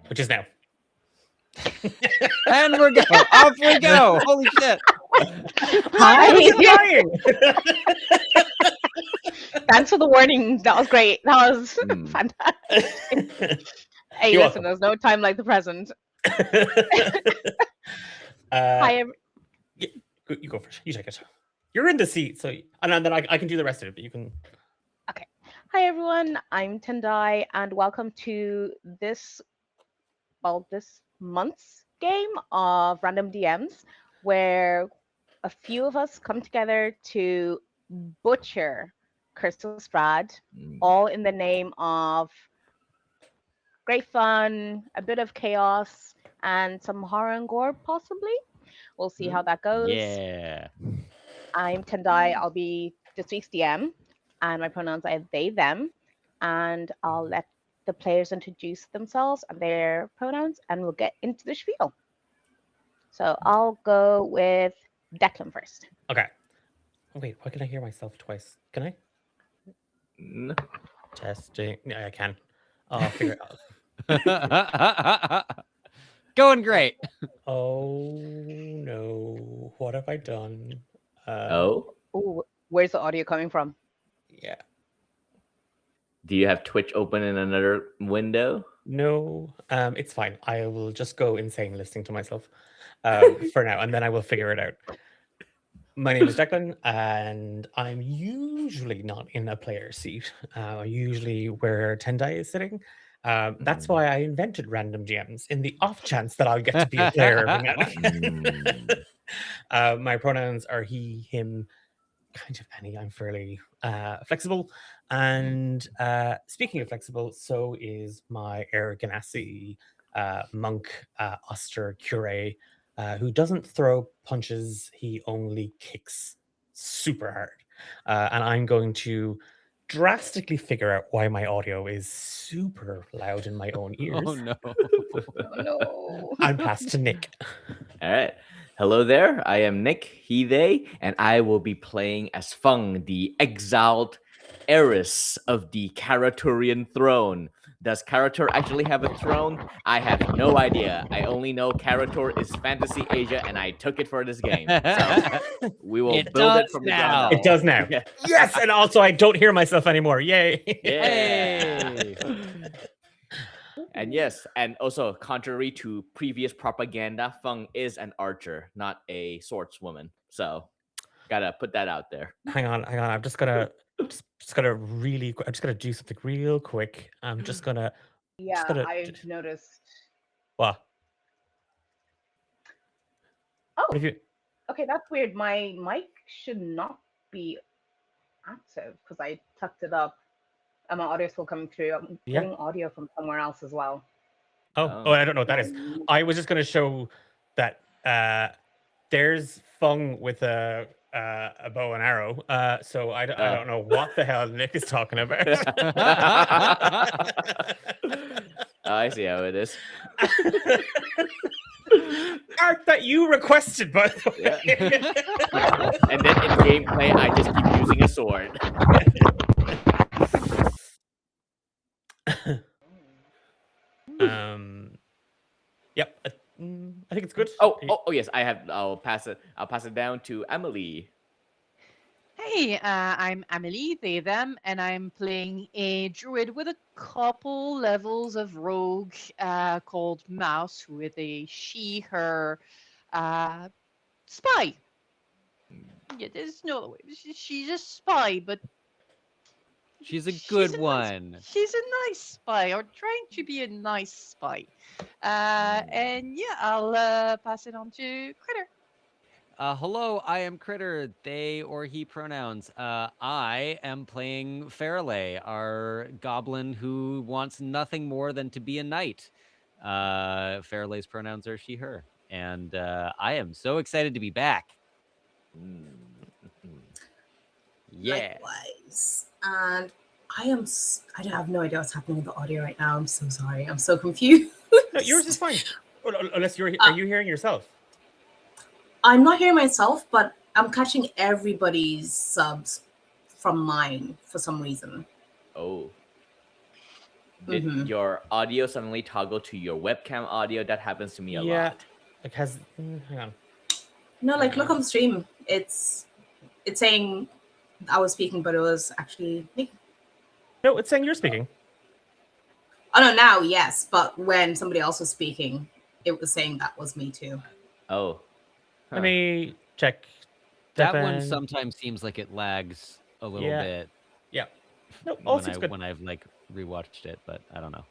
which is now. And we're go. Off we go. Holy shit. Hi. Lying. Thanks for the warning. That was great. That was fantastic. Hey, You're listen, there's no time like the present. Hi, You go first. You take it. You're in the seat, so and then I can do the rest of it. But you can. Okay. Hi, everyone. I'm Tendai, and welcome to this month's game of Random DMs, where a few of us come together to butcher Curse of Strahd, all in the name of great fun, a bit of chaos, and some horror and gore, possibly. We'll see how that goes. Yeah. I'm Tendai. I'll be this week's DM, and my pronouns are they, them. And I'll let the players introduce themselves and their pronouns, and we'll get into the spiel. So I'll go with Declan first. Okay. Oh, wait, why can I hear myself twice? Can I? No. Testing. Yeah, I can. I'll figure it out. Going great. Oh no! What have I done? Ooh, where's the audio coming from? Yeah. Do you have Twitch open in another window? No. It's fine. I will just go insane listening to myself for now, and then I will figure it out. My name is Declan, and I'm usually not in a player seat. Usually where Tendai is sitting. That's why I invented random GMs, in the off chance that I'll get to be a player every now. My pronouns are he, him, kind of any. I'm fairly flexible. And speaking of flexible, so is my Air Ganassi monk, Oster Cure, who doesn't throw punches, he only kicks super hard. And I'm going to drastically figure out why my audio is super loud in my own ears. Oh no. Oh, no. I'm passed to Nick. All right. Hello there. I am Nick, he, they, and I will be playing as Feng, the exiled heiress of the Karaturian throne. Does Karatur actually have a throne? I have no idea. I only know Karatur is Fantasy Asia, and I took it for this game. So we will build it from the ground up. It does now. Yeah. Yes, and also I don't hear myself anymore. Yay! Yeah. And yes, and also contrary to previous propaganda, Feng is an archer, not a swordswoman. So, gotta put that out there. Hang on. I'm just gonna really. I'm just gonna do something real quick. I'm just gonna. Yeah, I've noticed. What? Oh, What have you? okay, that's weird. My mic should not be active because I tucked it up. And my audio is still coming through. I'm getting audio from somewhere else as well. Oh, I don't know what that is. I was just going to show that there's Feng with a bow and arrow. So I don't know what the hell Nick is talking about. I see how it is. Art that you requested, by the way. Yeah. And then in gameplay, I just keep using a sword. Yep. I think it's good. Oh, yes. I'll pass it down to Emily. Hey, I'm Amelie, they, them, and I'm playing a druid with a couple levels of rogue called Mouse, who is a she, her spy. Yeah, there's no, she's a spy, but she's a good one. She's a nice spy, or trying to be a nice spy. And yeah, I'll pass it on to Critter. Hello, I am Critter, they or he pronouns. I am playing Fairley, our goblin who wants nothing more than to be a knight. Fairley's pronouns are she, her. And I am so excited to be back. Yeah. Likewise. And I have no idea what's happening with the audio right now. I'm so sorry. I'm so confused. No, yours is fine. Unless are you hearing yourself? I'm not hearing myself, but I'm catching everybody's subs from mine for some reason. Oh. Did Mhm. your audio suddenly toggle to your webcam audio? That happens to me a Yeah. lot. It has. Hang on. No, like look on the stream. It's saying I was speaking, but it was actually me. No, it's saying you're speaking. Oh no, now yes, but when somebody else was speaking, it was saying that was me too. Oh. Let me check. That one Declan. sometimes seems like it lags a little Yeah. bit Yeah. No, all when seems good. I've like rewatched it, but I don't know.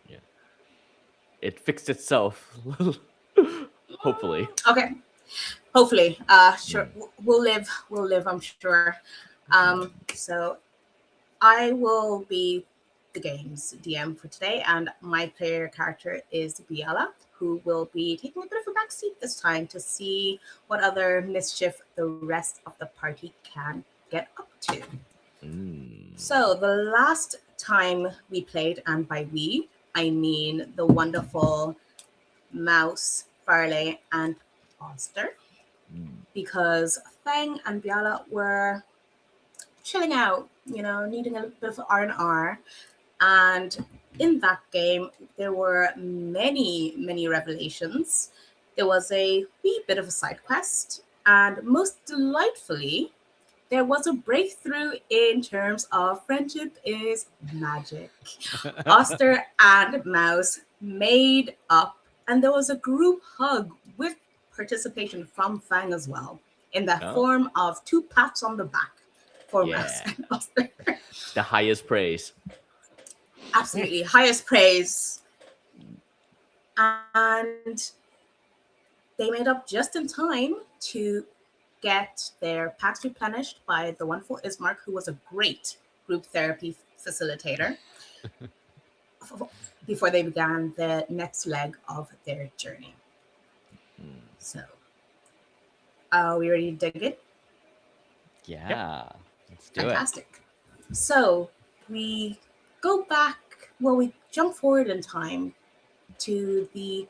It fixed itself. Hopefully. Okay, hopefully. Sure, we'll live. We'll live. I'm sure. So I will be the game's DM for today, and my player character is Biala, who will be taking a bit of a backseat this time to see what other mischief the rest of the party can get up to. So the last time we played, and by we, I mean the wonderful Mouse, Farley, and Foster, because Fang and Biala were chilling out, needing a bit of R&R. And in that game, there were many, many revelations. There was a wee bit of a side quest, and most delightfully, there was a breakthrough in terms of friendship is magic. Oster and Mouse made up, and there was a group hug with participation from Fang as well, in the form of 2 pats on the back for Mouse and Oster. The highest praise. Absolutely, highest praise. And they made up just in time to get their packs replenished by the wonderful Ismark, who was a great group therapy facilitator, before they began the next leg of their journey. So, are we ready to dig it? Yeah, let's do Fantastic. So, we go back, we jump forward in time to the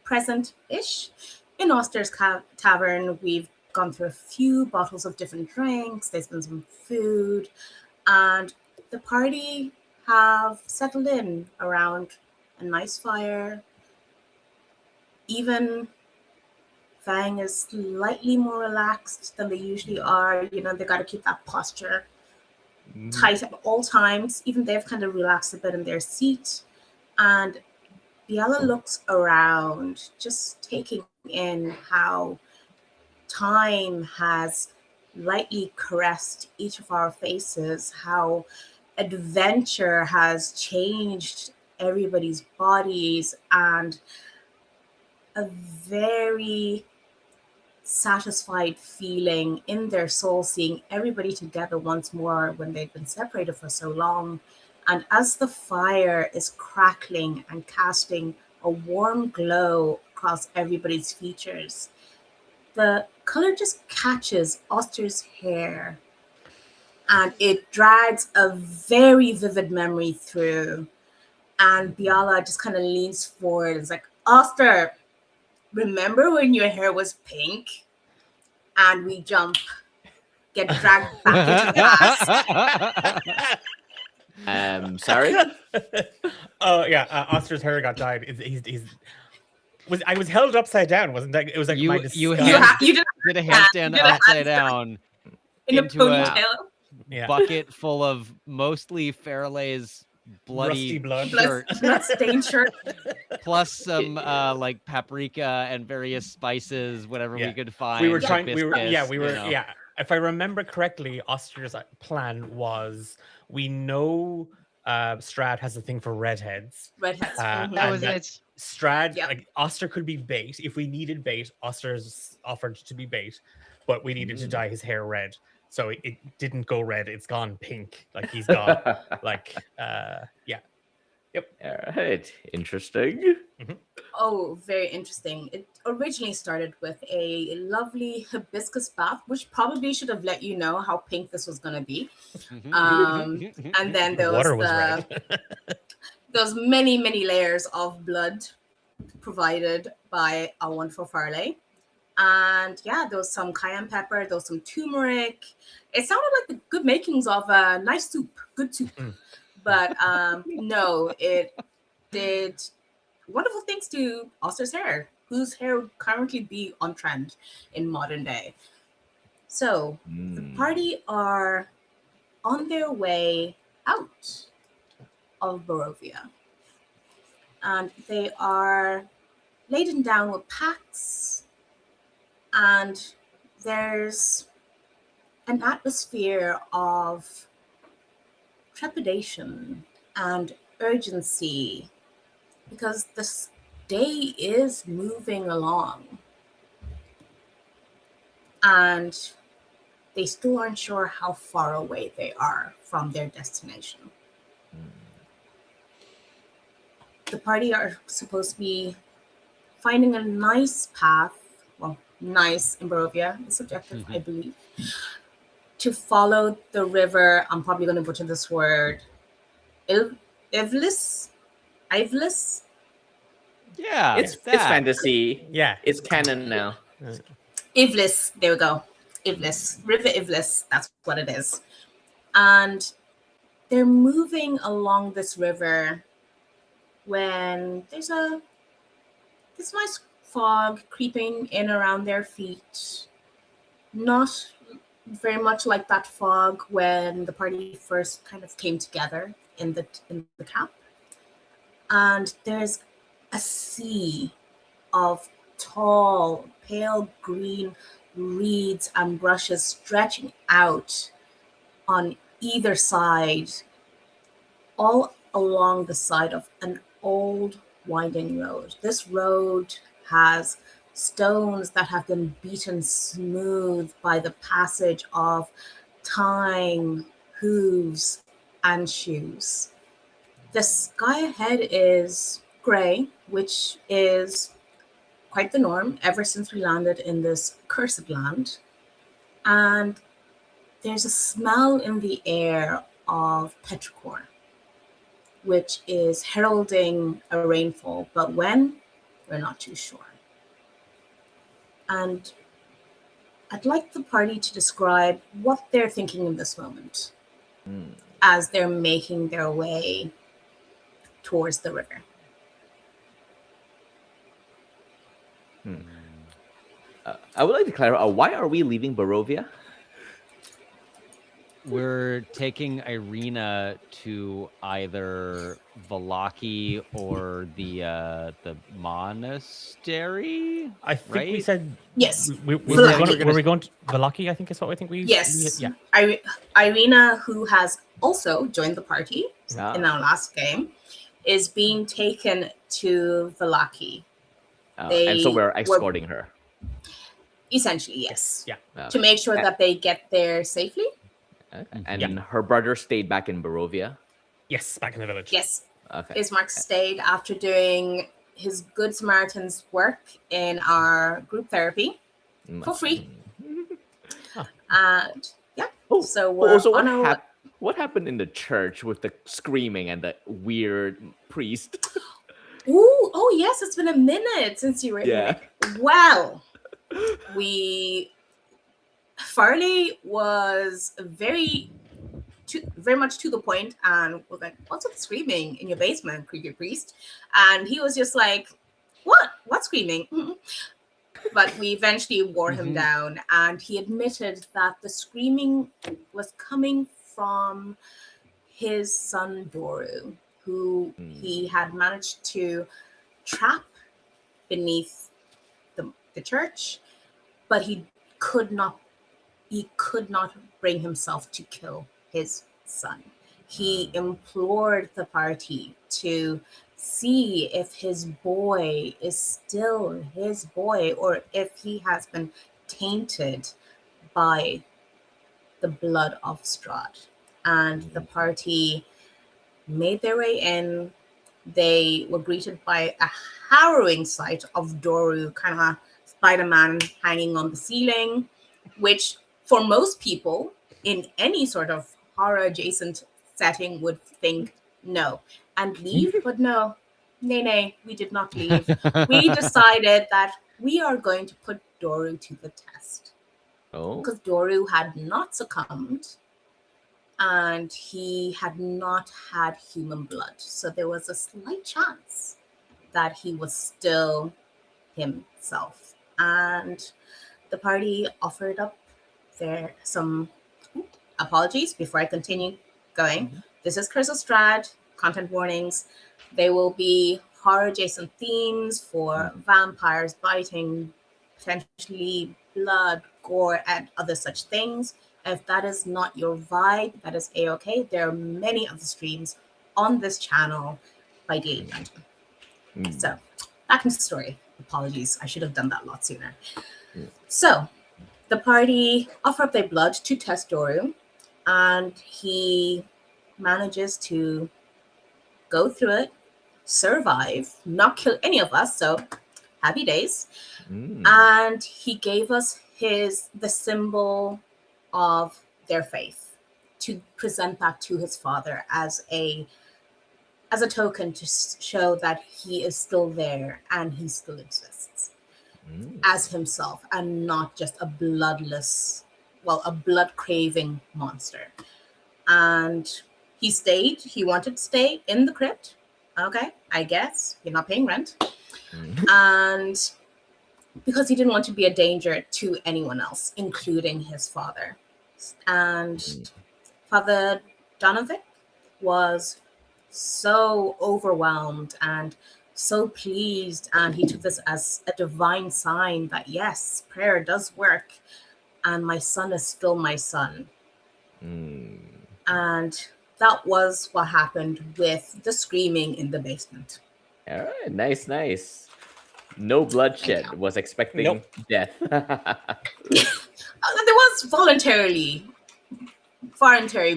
present-ish. In Oster's tavern, we've gone through a few bottles of different drinks. There's been some food, and the party have settled in around a nice fire. Even Fang is slightly more relaxed than they usually are. They got to keep that posture tight at all times. Even they've kind of relaxed a bit in their seat. And Biala looks around, just taking in how time has lightly caressed each of our faces, how adventure has changed everybody's bodies, and a very satisfied feeling in their soul seeing everybody together once more when they've been separated for so long. And as the fire is crackling and casting a warm glow across everybody's features, the color just catches Oster's hair and it drags a very vivid memory through. And Biala just kind of leans forward and is like, Oster, remember when your hair was pink? And we jump, get dragged back into the past. Sorry? Oh, yeah. Oster's hair got dyed. I was held upside down, wasn't I? It was like my disguise. You did a Yeah, handstand you did a upside handstand. down in a into a ponytail. bucket full of mostly Fairlay's bloody Rusty blood. shirt, Blood-stained shirt. plus some like paprika and various spices, whatever we could find. We were some trying. biscuits, Yeah. If I remember correctly, Oster's plan was we know Strahd has a thing for redheads. Redheads. That was it. Strahd, Yep. like Oster could be bait. If we needed bait, Oster's offered to be bait, but we needed to dye his hair red. So it didn't go red, it's gone pink. Like he's gone. Like yeah. Yep. All right. Interesting. Oh, very interesting. It originally started with a lovely hibiscus bath, which probably should have let you know how pink this was going to be. And then there was Water was red. those many, many layers of blood provided by our wonderful Farley. And yeah, there was some cayenne pepper, there was some turmeric. It sounded like the good makings of a nice soup, good soup. But no, it did wonderful things to Oster's hair, whose hair would currently be on trend in modern day. So the party are on their way out of Barovia, and they are laden down with packs, and there's an atmosphere of trepidation and urgency because this day is moving along and they still aren't sure how far away they are from their destination. The party are supposed to be finding a nice path, well, nice in Barovia, it's subjective, I believe, to follow the river. I'm probably going to butcher this word. Ivlis? Ivlis? Yeah, It's that. fantasy. Yeah. It's canon now. Ivlis, there we go. Ivlis, River Ivlis, that's what it is. And they're moving along this river when there's this nice fog creeping in around their feet. Not very much like that fog when the party first kind of came together in the camp. And there's a sea of tall, pale green reeds and brushes stretching out on either side, all along the side of an old winding road. This road has stones that have been beaten smooth by the passage of time, hooves, and shoes. The sky ahead is gray, which is quite the norm ever since we landed in this cursed land. And there's a smell in the air of petrichor, which is heralding a rainfall, but when, we're not too sure. And I'd like the party to describe what they're thinking in this moment as they're making their way towards the river. I would like to clarify, why are we leaving Barovia? We're taking Irina to either Valaki or the monastery. I think we Right? said Yes. were Valaki. we going to Valaki? I think is what I think we. Yes. Yeah. Irina, who has also joined the party Ah. in our last game, is being taken to Valaki. And so we're escorting her. Essentially, yes. Yeah. To make sure that they get there safely. Okay. And her brother stayed back in Barovia? Yes, back in the village. Yes. Okay. Ismark stayed after doing his Good Samaritan's work in our group therapy for free. And yeah, so we're so on our what happened in the church with the screaming and the weird priest? Ooh, oh yes, it's been a minute since you were here. Well, Farley was very much to the point and was like, "What's up screaming in your basement, creepy priest?" And he was just like, "What screaming?" But we eventually wore him down, and he admitted that the screaming was coming from his son Doru, who he had managed to trap beneath the church, but he could not bring himself to kill his son. He implored the party to see if his boy is still his boy or if he has been tainted by the blood of Strahd. And the party made their way in. They were greeted by a harrowing sight of Doru, kind of Spider-Man hanging on the ceiling, which for most people in any sort of horror adjacent setting would think no and leave, but no, nay, we did not leave. We decided that we are going to put Doru to the test. Because Doru had not succumbed, and he had not had human blood. So there was a slight chance that he was still himself. And the party offered up there some apologies before I continue going. This is Curse of Strahd, content warnings. There will be horror adjacent themes for vampires biting, potentially blood, gore, and other such things. If that is not your vibe, that is a-okay. There are many other streams on this channel by Daily Dungeon. So, back into the story. Apologies, I should have done that a lot sooner. So, the party offer up their blood to test Doru, and he manages to go through it, survive, not kill any of us. So, happy days. And he gave us the symbol of their faith to present that to his father as a token to show that he is still there and he still exists as himself and not just a a blood craving monster. And he stayed. He wanted to stay in the crypt. Okay, I guess you're not paying rent. And because he didn't want to be a danger to anyone else, including his father. And Father Donovic was so overwhelmed and so pleased, and he took this as a divine sign that yes, prayer does work, and my son is still my son. And that was what happened with the screaming in the basement. All right, nice. No bloodshed. Was expecting death. There was voluntary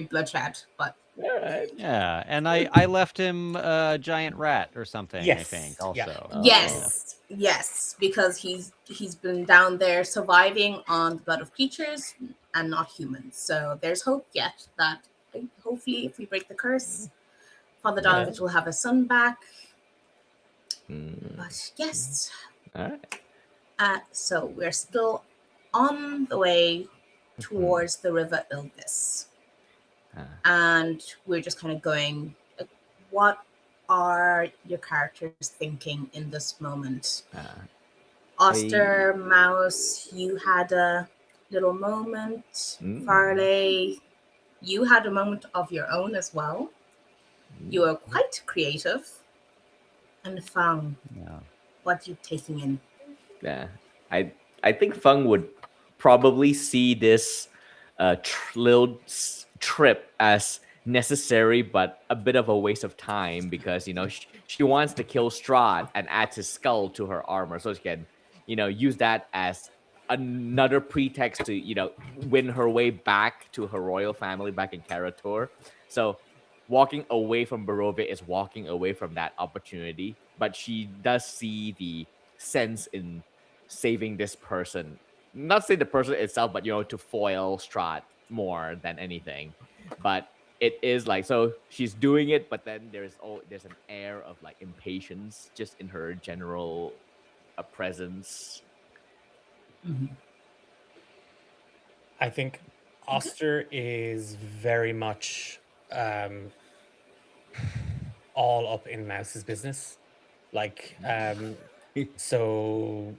bloodshed, but all right. Yeah, and I left him a giant rat or something. Yes, I think yeah. also. Yes, because he's been down there surviving on the blood of creatures and not humans. So there's hope yet that hopefully, if we break the curse, Father Donovich will have his son back. But yes. All right. So we're still on the way towards the River Ilvis. And we're just kind of going, what are your characters thinking in this moment? Oster, Mouse, you had a little moment. Farley, you had a moment of your own as well. You were quite creative. And Fang, what are you taking in? Yeah, I think Feng would probably see this little trip as necessary, but a bit of a waste of time because she wants to kill Strahd and add his skull to her armor so she can use that as another pretext to win her way back to her royal family back in Karator. So walking away from Barovia is walking away from that opportunity, but she does see the sense in saving this person. Not say the person itself, but to foil Strahd more than anything. But it is like, so she's doing it, but then there's an air of like impatience just in her general presence. I think Oster is very much all up in Mouse's business. Like, so,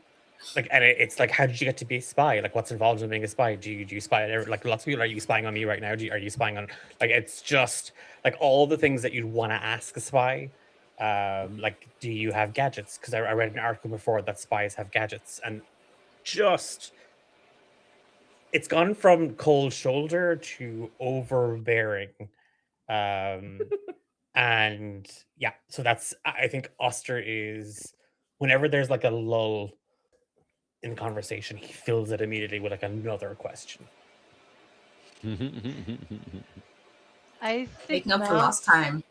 like, and it's like, how did you get to be a spy? Like, what's involved in being a spy? Do you spy on like lots of people? Are you spying on me right now? Are you spying on, like, it's just like all the things that you'd want to ask a spy. Like, do you have gadgets? Because I read an article before that spies have gadgets, and just it's gone from cold shoulder to overbearing. And yeah, so that's, I think Oster is, whenever there's like a lull in conversation, he fills it immediately with like another question. I think Making up for lost time.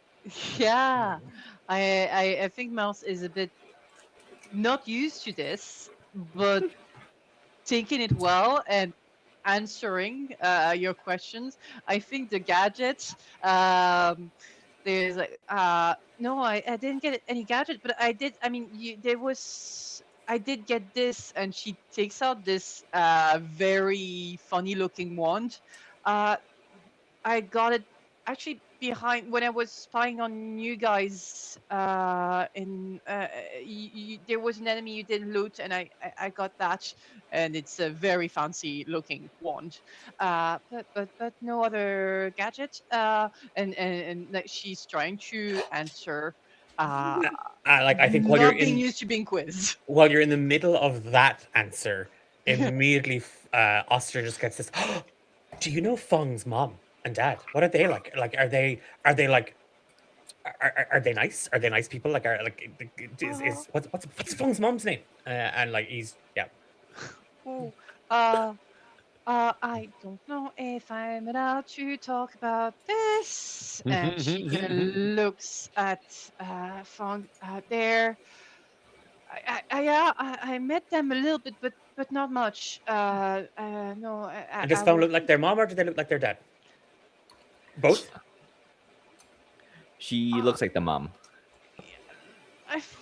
Yeah, I think Mouse is a bit not used to this, but taking it well and answering your questions. I think the gadgets. There's like no, I didn't get any gadget, but I did. I mean, I did get this, and she takes out this very funny looking wand. I got it actually behind when I was spying on you guys. There was an enemy you didn't loot, and I got that, and it's a very fancy looking wand. But no other gadget. And like, she's trying to answer. Uh, Like I think not being used to being quizzed. while you're in the middle of that answer, immediately Oster just gets this. Do you know Fung's mom and dad? What are they like? Like, are they like are they nice? Are they nice people? Like, is what's Fung's mom's name? And like he's yeah. Oh, I don't know if I'm allowed to talk about this. And she kind of looks at Fong there. I met them a little bit, but not much. No, And does I Fung will. look like their mom or do they look like their dad? Both. She Uh, looks like the mom.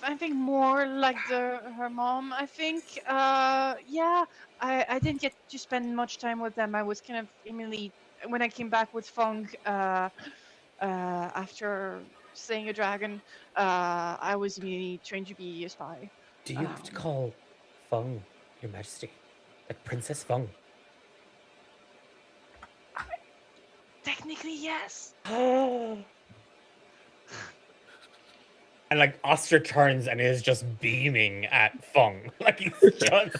I think more like her mom. I think. Yeah. I didn't get to spend much time with them. I was kind of immediately when I came back with Fong. After slaying a dragon, I was immediately trained to be a spy. Do you have to Um, call Fung Your Majesty, like Princess Fung? Technically, yes. And like Oster turns and is just beaming at Fung, like he's just.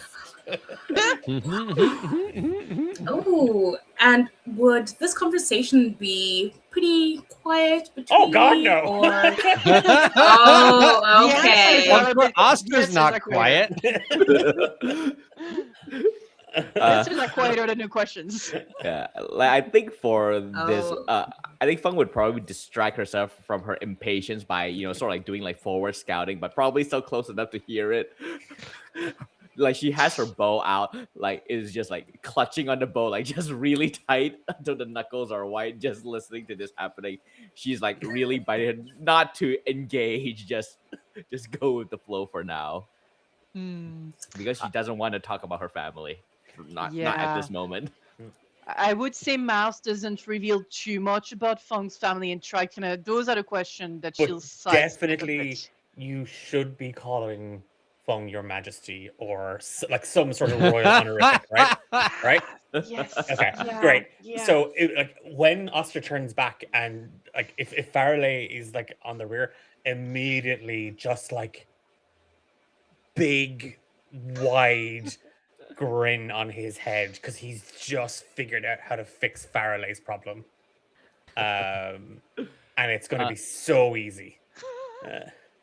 Oh, and would this conversation be pretty quiet Oh between God, you, no! or oh, The answers okay. are a bit. Oster's the answers not are quieter. quiet. The answers are quieter than the questions. Yeah, like I think for this, Oh. I think Fung would probably distract herself from her impatience by sort of like doing like forward scouting, but probably still close enough to hear it. Like she has her bow out, like is just like clutching on the bow, like just really tight until the knuckles are white. Just listening to this happening, she's like really biting not to engage, just go with the flow for now because she doesn't want to talk about her family. Not at Yeah. this moment. I would say Mouse doesn't reveal too much about Fung's family and try kind of those are the questions that But she'll sidestep a definitely, bit. you should be calling Fung Your Majesty or like some sort of royal honorific, right? Right? Yes. Okay, Yeah. great. Yeah. So, like when Oster turns back and like if Farley is like on the rear, immediately just like big, wide grin on his head because he's just figured out how to fix Farley's problem. And it's going to be so easy.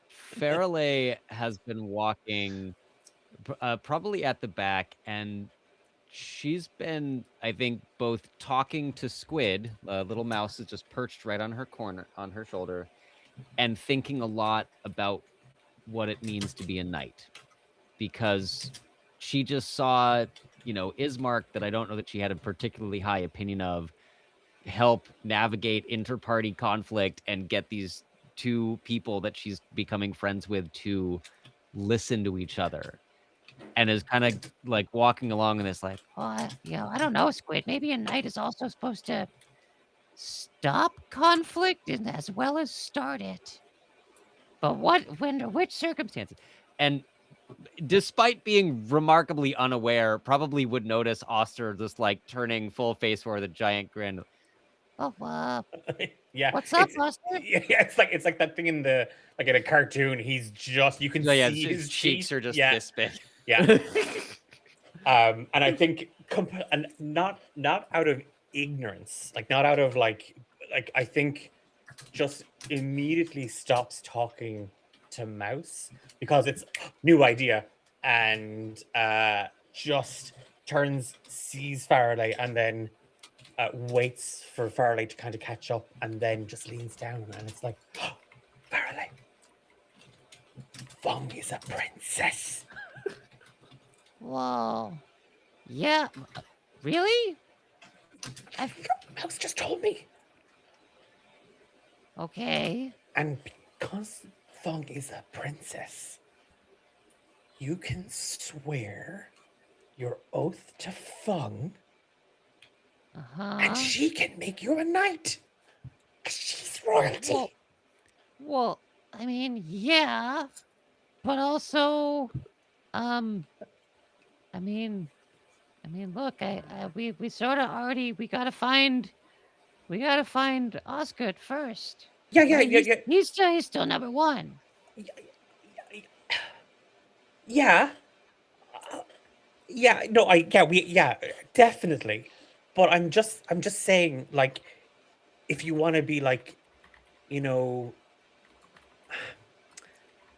Farley has been walking probably at the back, and she's been, I think, both talking to Squid, little mouse is just perched right on her corner, on her shoulder, and thinking a lot about what it means to be a knight. Because she just saw, Ismark, that I don't know that she had a particularly high opinion of, help navigate inter-party conflict and get these two people that she's becoming friends with to listen to each other, and is kind of like walking along in this like, Well, I don't know, Squid. Maybe a knight is also supposed to stop conflict and as well as start it. but which circumstances? And despite being remarkably unaware, probably would notice Oster just like turning full face for the giant grin. Oh, Yeah, what's up, it's Buster? yeah, it's like that thing in the like in a cartoon. He's just you can So yeah, see his cheeks teeth. are just Yeah, this big. yeah. And I think and not out of ignorance, like not out of like I think just immediately stops talking to Mouse because it's new idea and just sees Faraday and then waits for Faraday to kind of catch up and then just leans down and it's like, oh, Faraday, Fung is a princess. Whoa. Yeah. Really? Mouse just told me. Okay. And because Fung is a princess, you can swear your oath to Fung and Uh-huh. she can make you a knight. 'Cause she's royalty. Well, I mean, yeah, but also, um, I mean, look, we sort of already we gotta find Osgood first, Yeah, yeah, right? yeah, yeah, He's still number one. yeah, yeah, yeah. Uh, yeah. No, yeah, definitely. But I'm just saying, like, if you want to be like, you know,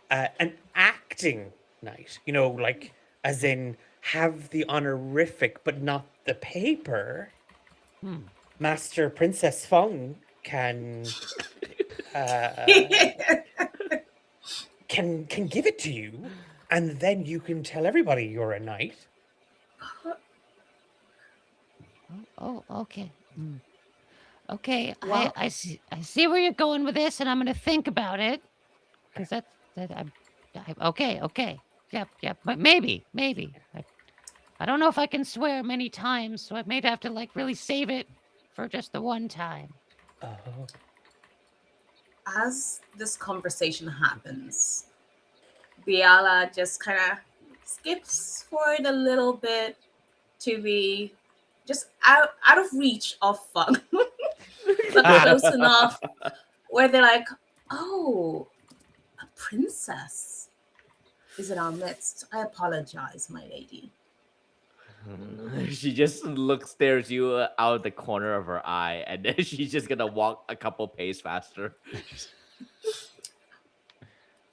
an acting knight, like as in have the honorific but not the paper. Hmm. Master Princess Feng uh, can give it to you, and then you can tell everybody you're a knight. Okay. Okay, Well, I see where you're going with this, and I'm gonna think about it, because okay. Yep, but maybe. I don't know if I can swear many times, so I may have to like really save it for just the one time. Oh, as this conversation happens, Biala just kind of skips forward a little bit to be just out of reach of Fung, but close enough where they're like, "Oh, a princess is in our midst. I apologize, my lady." She just stares you out the corner of her eye, and then she's just gonna walk a couple pace faster.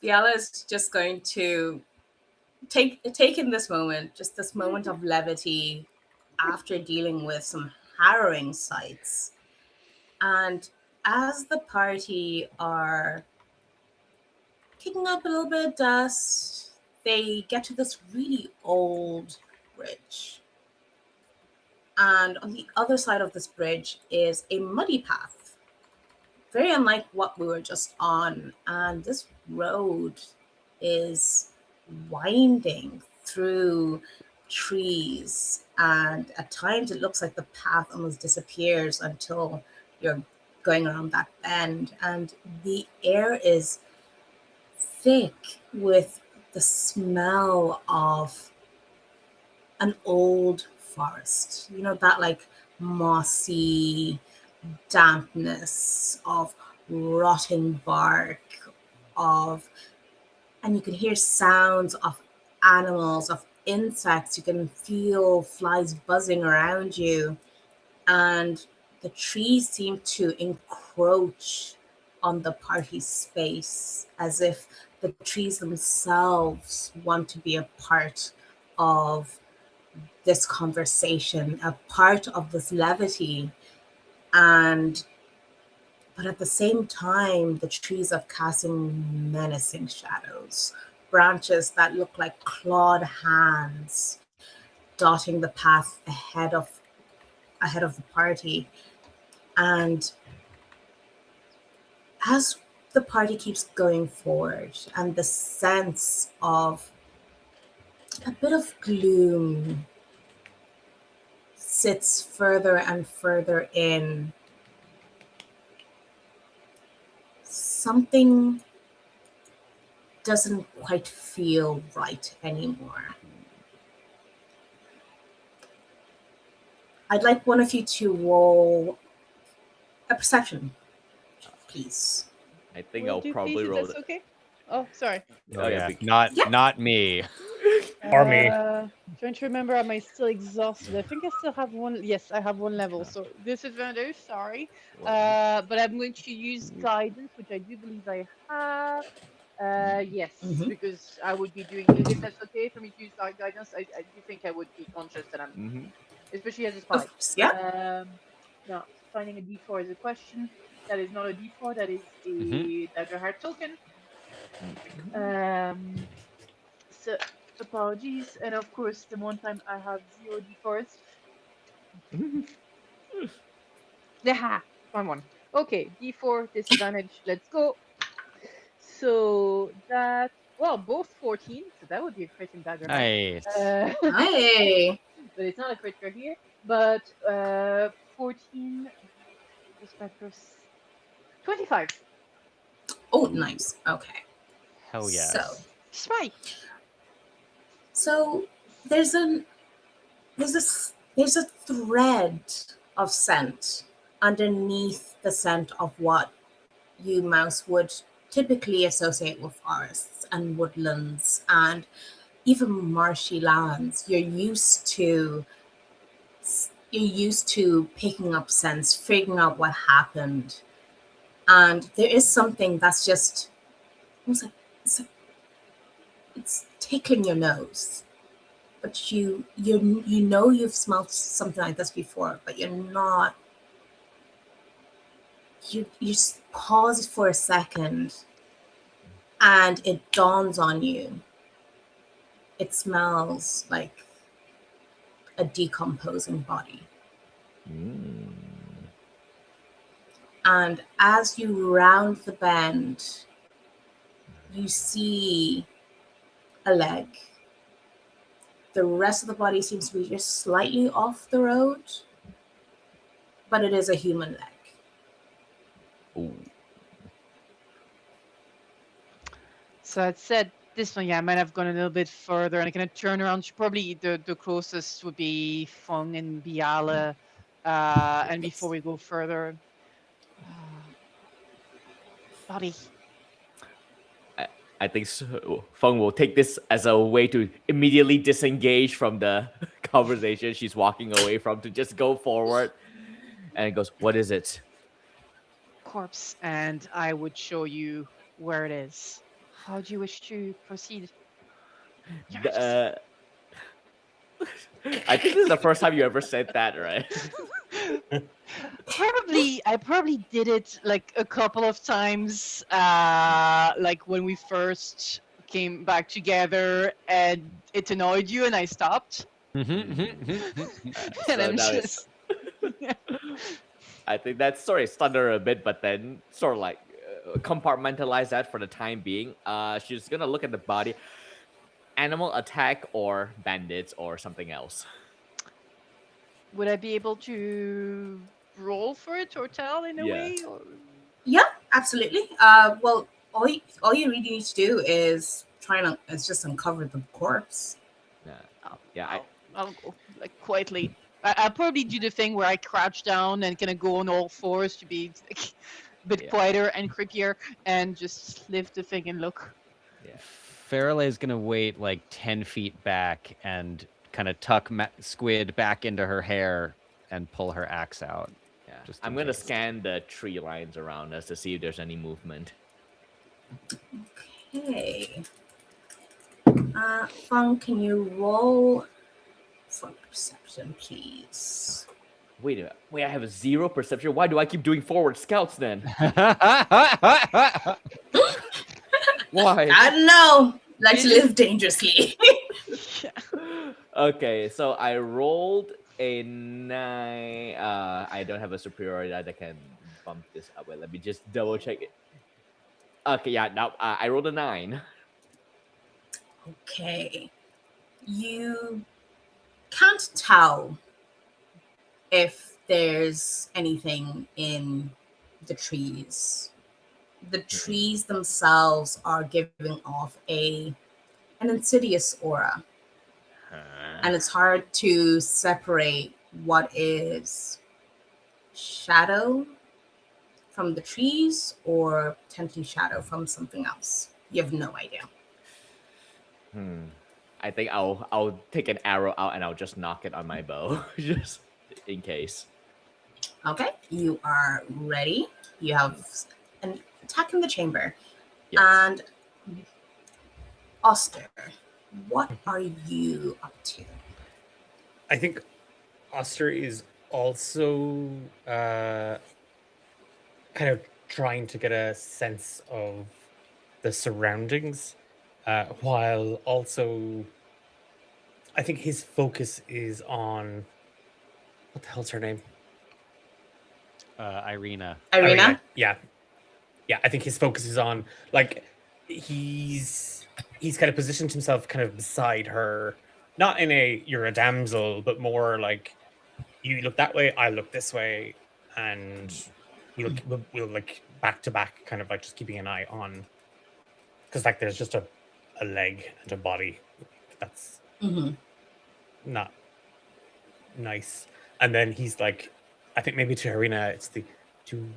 Biala is just going to take in this moment, just this moment of levity after dealing with some harrowing sights. And as the party are kicking up a little bit of dust, they get to this really old bridge. And on the other side of this bridge is a muddy path, very unlike what we were just on. And this road is winding through trees. And at times it looks like the path almost disappears until you're going around that bend. And the air is thick with the smell of an old forest. You know, that like mossy dampness of rotting bark, of, and you can hear sounds of animals, of insects. You can feel flies buzzing around you. And the trees seem to encroach on the party space as if the trees themselves want to be a part of this conversation, a part of this levity. And but at the same time, the trees are casting menacing shadows, branches that look like clawed hands dotting the path ahead of the party. And as the party keeps going forward, and the sense of a bit of gloom sits further and further in, something doesn't quite feel right anymore. I'd like one of you to roll a perception, please. I think Will I'll do, probably please, if roll that's it. okay. Oh, sorry. Oh Oh, yeah, yeah, big- not me. Or me. Trying to remember, am I still exhausted? I think I still have one. Yes, I have one level. So disadvantage, sorry. But I'm going to use guidance, which I do believe I have. Yes, Mhm. because I would be doing. If that's okay for me to use guidance, I do think I would be conscious that I'm, Mhm. especially as a Of spy. course, yeah. Now finding a D4 is a question. That is not a D4. That is Mhm. a dagger heart token. Mhm. So apologies, and of course, the one time I have zero d4s. Yeah, fun one. Okay, d4 disadvantage. Let's go. So that, well, both 14, so that would be a crit in dagger heart. Nice. Uh, Hey. but it's not a crit here. But 14 plus 5 plus 25. Oh, nice. Okay. Hell yes. Spy. So there's a there's a thread of scent underneath the scent of what you mouse would typically associate with forests and woodlands and even marshy lands. You're used to picking up scents, figuring out what happened, and there is something that's just almost like it's tickling your nose, but you know you've smelled something like this before, but you're not. You just pause for a second, and it dawns on you. It smells like a decomposing body. And as you round the bend, you see a leg. The rest of the body seems to be just slightly off the road, but it is a human leg. Ooh. So I said this one, yeah, I might have gone a little bit further and I kind of turn around. Probably the closest would be Feng and Biala. And before we go further, body. I think Feng will take this as a way to immediately disengage from the conversation she's walking away from to just go forward. And it goes, what is it? Corpse, and I would show you where it is. How do you wish to proceed? Your Majesty. I think this is the first time you ever said that, right? I probably did it like a couple of times, like when we first came back together, and it annoyed you, and I stopped. And I'm just. I think that story stunned a bit, but then sort of like compartmentalize that for the time being. She's gonna look at the body, animal attack or bandits or something else. Would I be able to roll for it or tell in a Yeah. way? Or... Yeah, absolutely. Well, all you really need to do is it's just uncover the corpse. Yeah. I'll go like quietly. I'll probably do the thing where I crouch down and kind of go on all fours to be like, a bit quieter and creepier, and just lift the thing and look. Yeah. Fairley's gonna wait like 10 feet back and kind of tuck Squid back into her hair and pull her axe out. Yeah. Just I'm in gonna case. scan the tree lines around us to see if there's any movement. Okay. Feng, can you roll for perception, please? Wait, I have a 0 perception. Why do I keep doing forward scouts then? Why? I don't know. Let's live dangerously. Okay, so I rolled a 9. I don't have a superiority that can bump this up. Wait, let me just double check it. Okay, yeah, now I rolled a 9. Okay. You can't tell if there's anything in the trees. The trees themselves are giving off an insidious aura. And it's hard to separate what is shadow from the trees or potentially shadow from something else. You have no idea. I think I'll take an arrow out and I'll just knock it on my bow, just in case. Okay, you are ready. You have an attack in the chamber. Yes. And Oster, what are you up to? I think Oster is also kind of trying to get a sense of the surroundings, while also I think his focus is on what the hell's her name? Irina. Irina? Yeah. I think his focus is on like he's kind of positioned himself kind of beside her, not in a you're a damsel, but more like you look that way, I look this way, and we'll like back to back, kind of like just keeping an eye on, because like there's just a leg and a body. That's Mhm. not nice. And then he's like, I think maybe to Harina, it's the do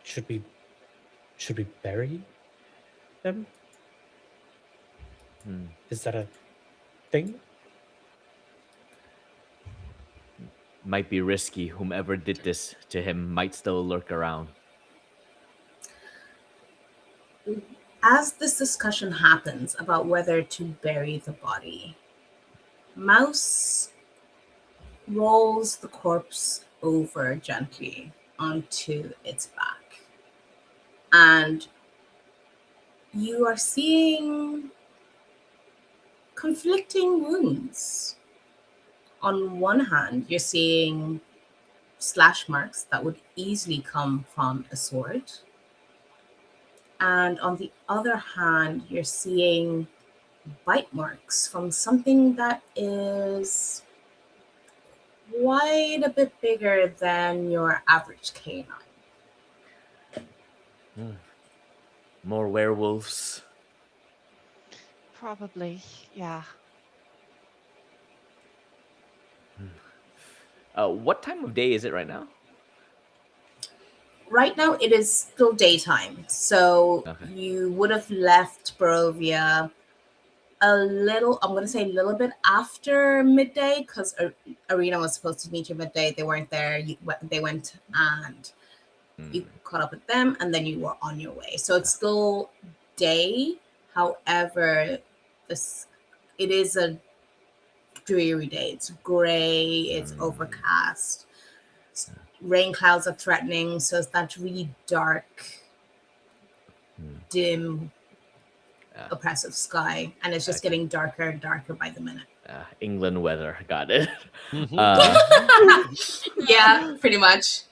should we bury them? Hmm. Is that a thing? Might be risky. Whomever did this to him might still lurk around. As this discussion happens about whether to bury the body, Mouse rolls the corpse over gently onto its back. And you are seeing conflicting wounds. On one hand, you're seeing slash marks that would easily come from a sword. And on the other hand, you're seeing bite marks from something that is quite a bit bigger than your average canine. More werewolves. Probably, yeah. What time of day is it right now? Right now, it is still daytime. So Okay. you would have left Barovia a little, I'm going to say a little bit after midday, because Arena was supposed to meet you midday. They weren't there. They went and you caught up with them, and then you were on your way. So it's still day. However, it is a dreary day. It's gray. It's overcast. Rain clouds are threatening. So it's that really dark, dim, oppressive sky, and it's just getting darker and darker by the minute. England weather. Got it. Yeah, pretty much.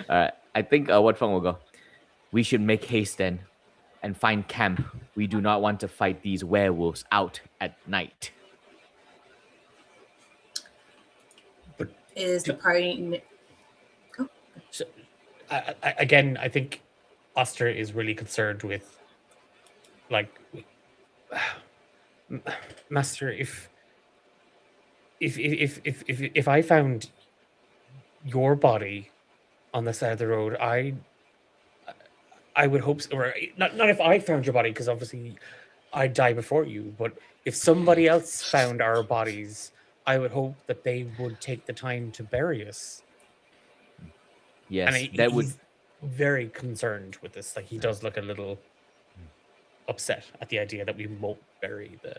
All right. I think what Feng will go. We should make haste then and find camp. We do not want to fight these werewolves out at night. But Is the party? so, again, I think Oster is really concerned with, like, Master, if I found your body on the side of the road, I would hope, or not if I found your body, because obviously I'd die before you, but if somebody else found our bodies, I would hope that they would take the time to bury us. Yes, And that would. he's very concerned with this. Like, he does look a little upset at the idea that we won't bury the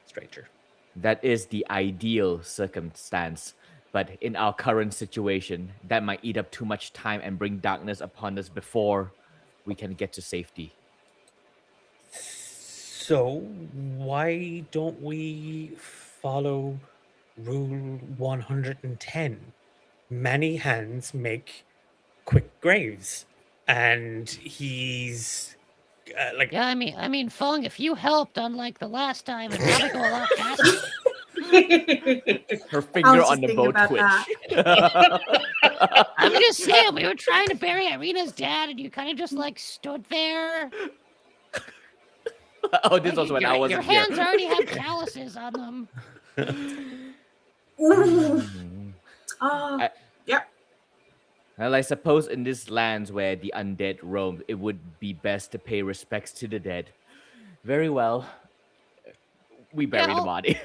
stranger. That is the ideal circumstance. But in our current situation, that might eat up too much time and bring darkness upon us before we can get to safety. So why don't we follow rule 110? Many hands make quick graves. And he's like, Yeah, I mean, Fung, if you helped, unlike the last time, it'd probably go a lot faster. Her finger on the bow about twitch. I'm just saying, we were trying to bury Irina's dad, and you kind of just like stood there. Oh, this Like, was when I wasn't your here. hands already have calluses on them. Yep. Well, I suppose in these lands where the undead roam, it would be best to pay respects to the dead. Very well. We bury the body.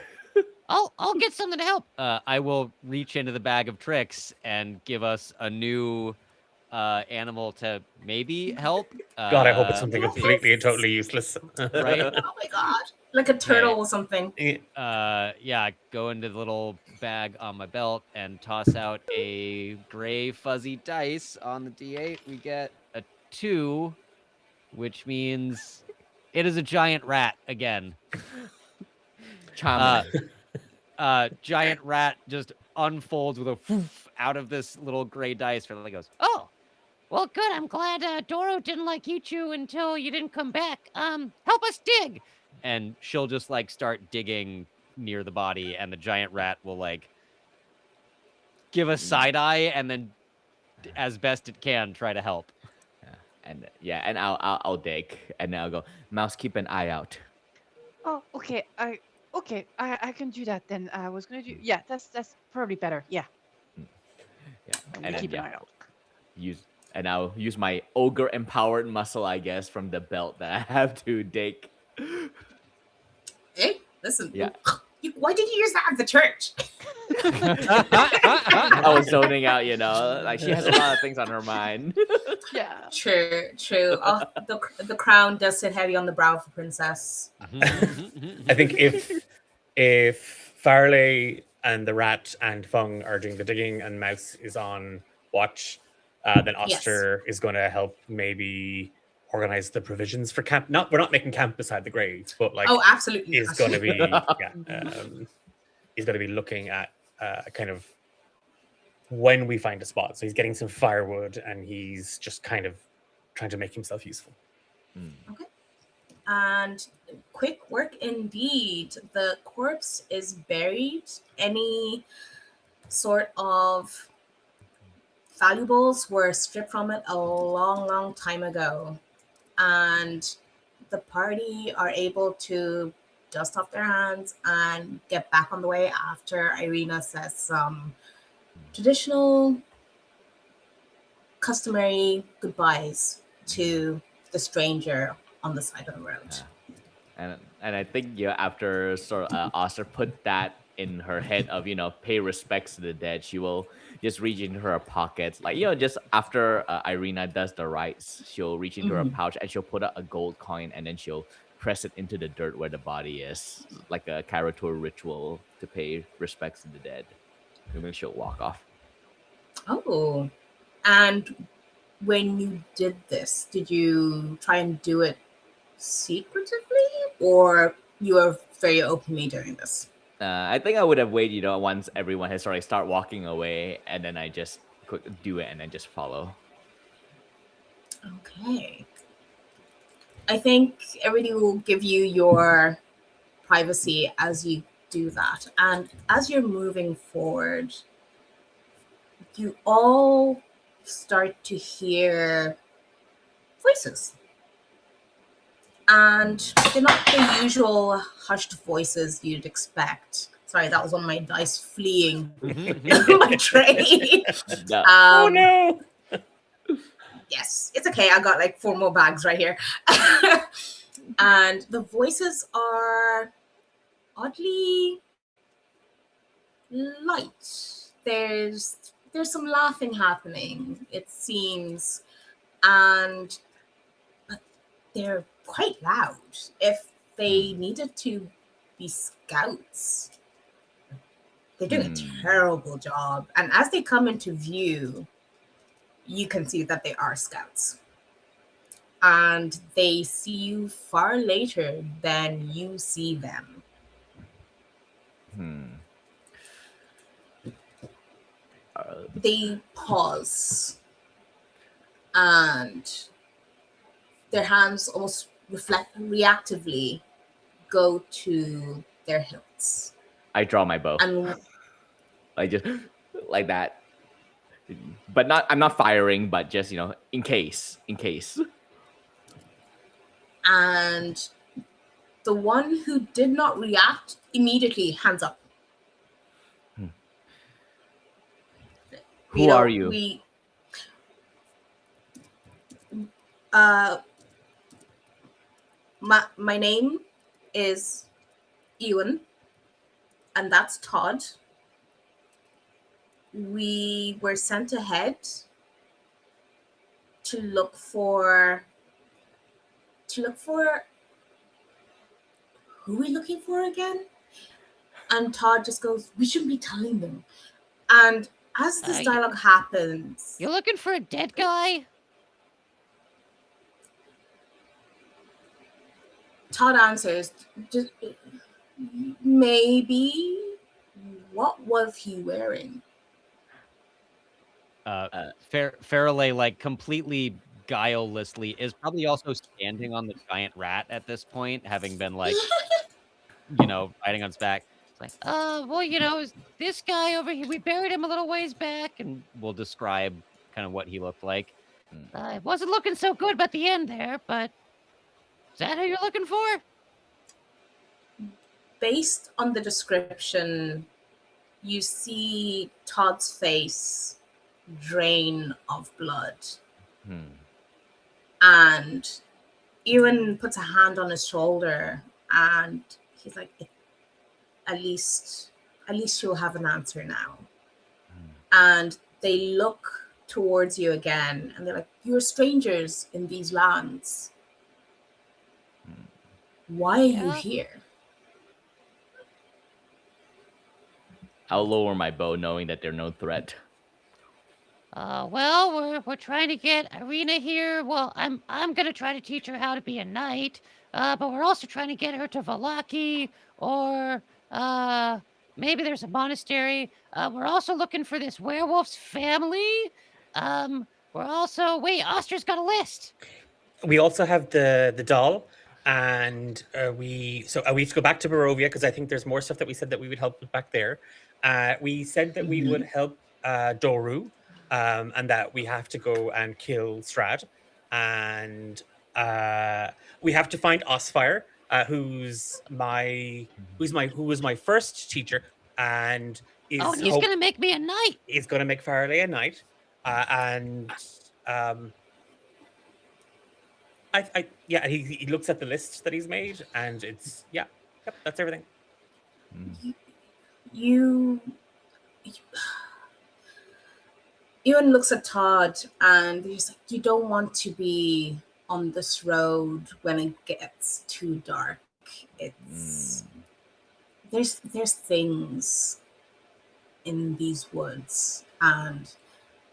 I'll get something to help. I will reach into the bag of tricks and give us a new animal to maybe help. God, I hope it's something yes. completely and totally useless. Right? Oh my god. Like a turtle or something. Yeah, go into the little bag on my belt and toss out a gray fuzzy dice on the D8. We get a 2, which means it is a giant rat again. Charming. Giant rat just unfolds with a whoof out of this little gray dice. Fairly goes, Oh, well, good. I'm glad Doro didn't like eat you until you didn't come back. Help us dig. and she'll just like start digging near the body, and the giant rat will like give a side eye and then, as best it can, try to help. And I'll dig, and then I'll go. Mouse, keep an eye out. Oh, okay. I can do that then. I was gonna do. Yeah, that's probably better. Yeah, Yeah, I'm and gonna then keep an eye out. I'll use my ogre empowered muscle, I guess, from the belt that I have to dig. Hey, listen. Yeah. Why did you use that at the church? I was zoning out, like she has a lot of things on her mind. Yeah. True. Oh, the crown does sit heavy on the brow of a princess. I think if Farley and the rat and Fung are doing the digging and Mouse is on watch, then Oster is going to help maybe organize the provisions for camp. We're not making camp beside the grave, but like, oh, absolutely, is going to be he's going to be looking at kind of when we find a spot. So he's getting some firewood and he's just kind of trying to make himself useful. Okay. And quick work indeed. The corpse is buried. Any sort of valuables were stripped from it a long time ago. And the party are able to dust off their hands and get back on the way after Irina says some traditional, customary goodbyes to the stranger on the side of the road. And I think after sort of Oster put that in her head of pay respects to the dead, she will just reach into her pockets, like just after Irina does the rites, she'll reach into her pouch and she'll put out a gold coin and then she'll press it into the dirt where the body is, like a Karatur ritual to pay respects to the dead. And then she'll walk off. Oh, and when you did this, did you try and do it secretively, or you were very openly doing this? I think I would have waited, once everyone has already start walking away, and then I just do it and then just follow. Okay. I think everybody will give you your privacy as you do that. And as you're moving forward, you all start to hear voices. And they're not the usual hushed voices you'd expect. Sorry, that was one of my dice fleeing my tray. Oh no! Yes, it's okay. I got like 4 more bags right here. And the voices are oddly light. There's some laughing happening, it seems, but they're quite loud. If they needed to be scouts, they're doing a terrible job. And as they come into view, you can see that they are scouts. And they see you far later than you see them. They pause. And their hands almost reactively go to their hilts. I draw my bow. And I just like that. But I'm not firing, but just, in case. And the one who did not react immediately hands up. Who are you? My name is Ewan, and that's Todd. We were sent ahead to look for who are we looking for again? And Todd just goes, we shouldn't be telling them. And as this dialogue happens, you're looking for a dead guy? Todd answers, maybe. What was he wearing? Farley, like completely guilelessly, is probably also standing on the giant rat at this point, having been like, riding on its back. It's Like, well, this guy over here, we buried him a little ways back, And we'll describe kind of what he looked like. it wasn't looking so good by the end there, but is that who you're looking for? Based on the description, you see Todd's face drain of blood. And Ewan puts a hand on his shoulder and he's like, at least you'll have an answer now. And they look towards you again and they're like, you're strangers in these lands. Why are you here? I'll lower my bow knowing that they're no threat. Well, we're trying to get Irina here. Well, I'm gonna try to teach her how to be a knight. But we're also trying to get her to Valaki, or maybe there's a monastery. We're also looking for this werewolf's family. We're also Oster's got a list. We also have the doll, and we have to go back to Barovia because I think there's more stuff that we said that we would help with back there. We said that we would help Doru, and that we have to go and kill Strahd, and we have to find Osfire, who was my first teacher, and and he's gonna make me a knight. He's gonna make Farley a knight, and he looks at the list that he's made, and it's yep, that's everything. Ewan looks at Todd and he's like, you don't want to be on this road when it gets too dark. It's there's things in these woods, and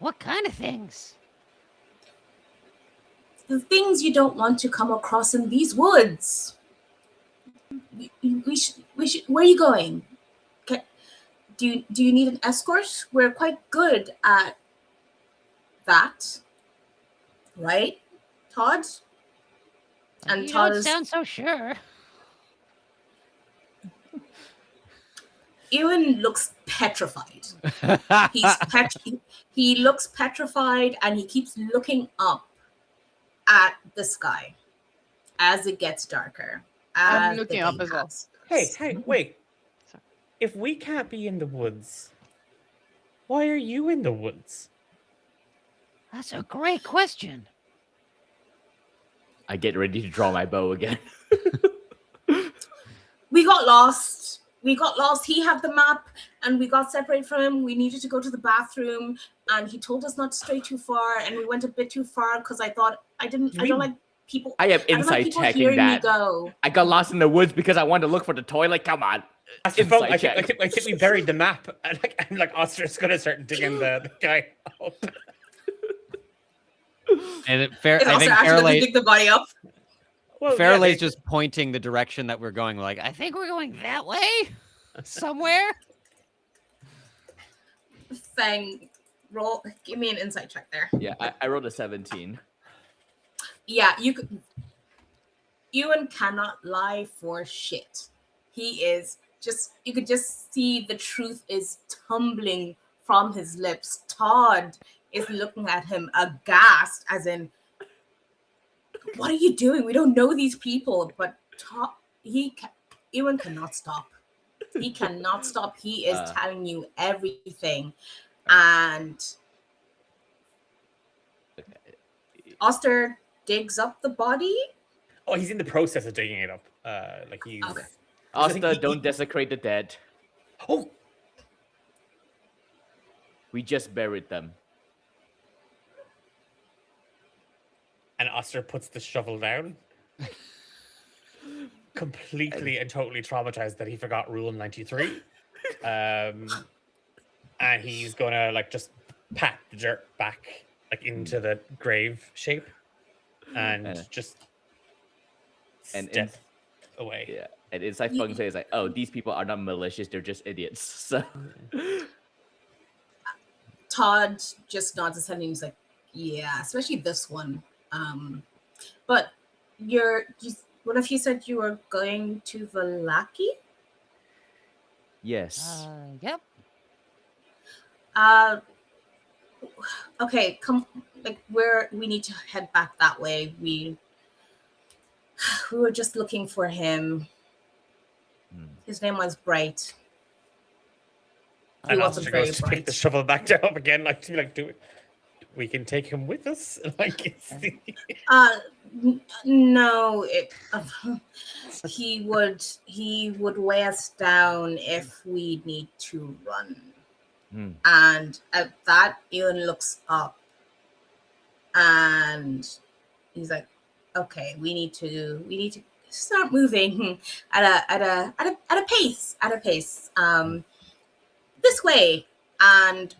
what kind of things? The things you don't want to come across in these woods. We should. Where are you going? Do you need an escort? We're quite good at that, right, Todd? And you Todd don't sound so sure. Ewan looks petrified. He looks petrified, and he keeps looking up at the sky as it gets darker. I'm looking up as well. Hey, wait. Sorry. If we can't be in the woods, why are you in the woods? That's a great question. I get ready to draw my bow again. We got lost. He had the map, and we got separated from him. We needed to go to the bathroom, and he told us not to stray too far, and we went a bit too far because I thought I don't like people. I have insight checking that. I got lost in the woods because I wanted to look for the toilet. Come on. I think we buried the map, and Oster's gonna start digging the guy up. And I think Fairley dig the body up. Well, Fairley's just pointing the direction that we're going. Like, I think we're going that way, somewhere. Fang, give me an insight check there. Yeah, I rolled a 17. Yeah, Ewan cannot lie for shit. He is you could just see the truth is tumbling from his lips. Todd is looking at him aghast, as in, what are you doing? We don't know these people. But Ewan cannot stop. He cannot stop. He is telling you everything. And Oster digs up the body. Oh, he's in the process of digging it up. He's... Okay. Oster, don't desecrate the dead. Oh! We just buried them. And Oster puts the shovel down. Completely and totally traumatized that he forgot Rule 93. And he's gonna just pat the dirt back into the grave shape and just step away. Yeah, and inside Feng says like, "Oh, these people are not malicious; they're just idiots." So Todd just nods his head and he's like, "Yeah, especially this one." But what if you said you were going to Valaki? Yes. Yep. Uh, okay, come. Like we need to head back that way. We were just looking for him. His name was Bright. He And wasn't Aster very goes to pick the bright. shovel back up again, like to be like, we can take him with us? Like, No, he would weigh us down if we need to run. And at that, Ian looks up, and he's like, "Okay, we need to start moving at a pace, this way." And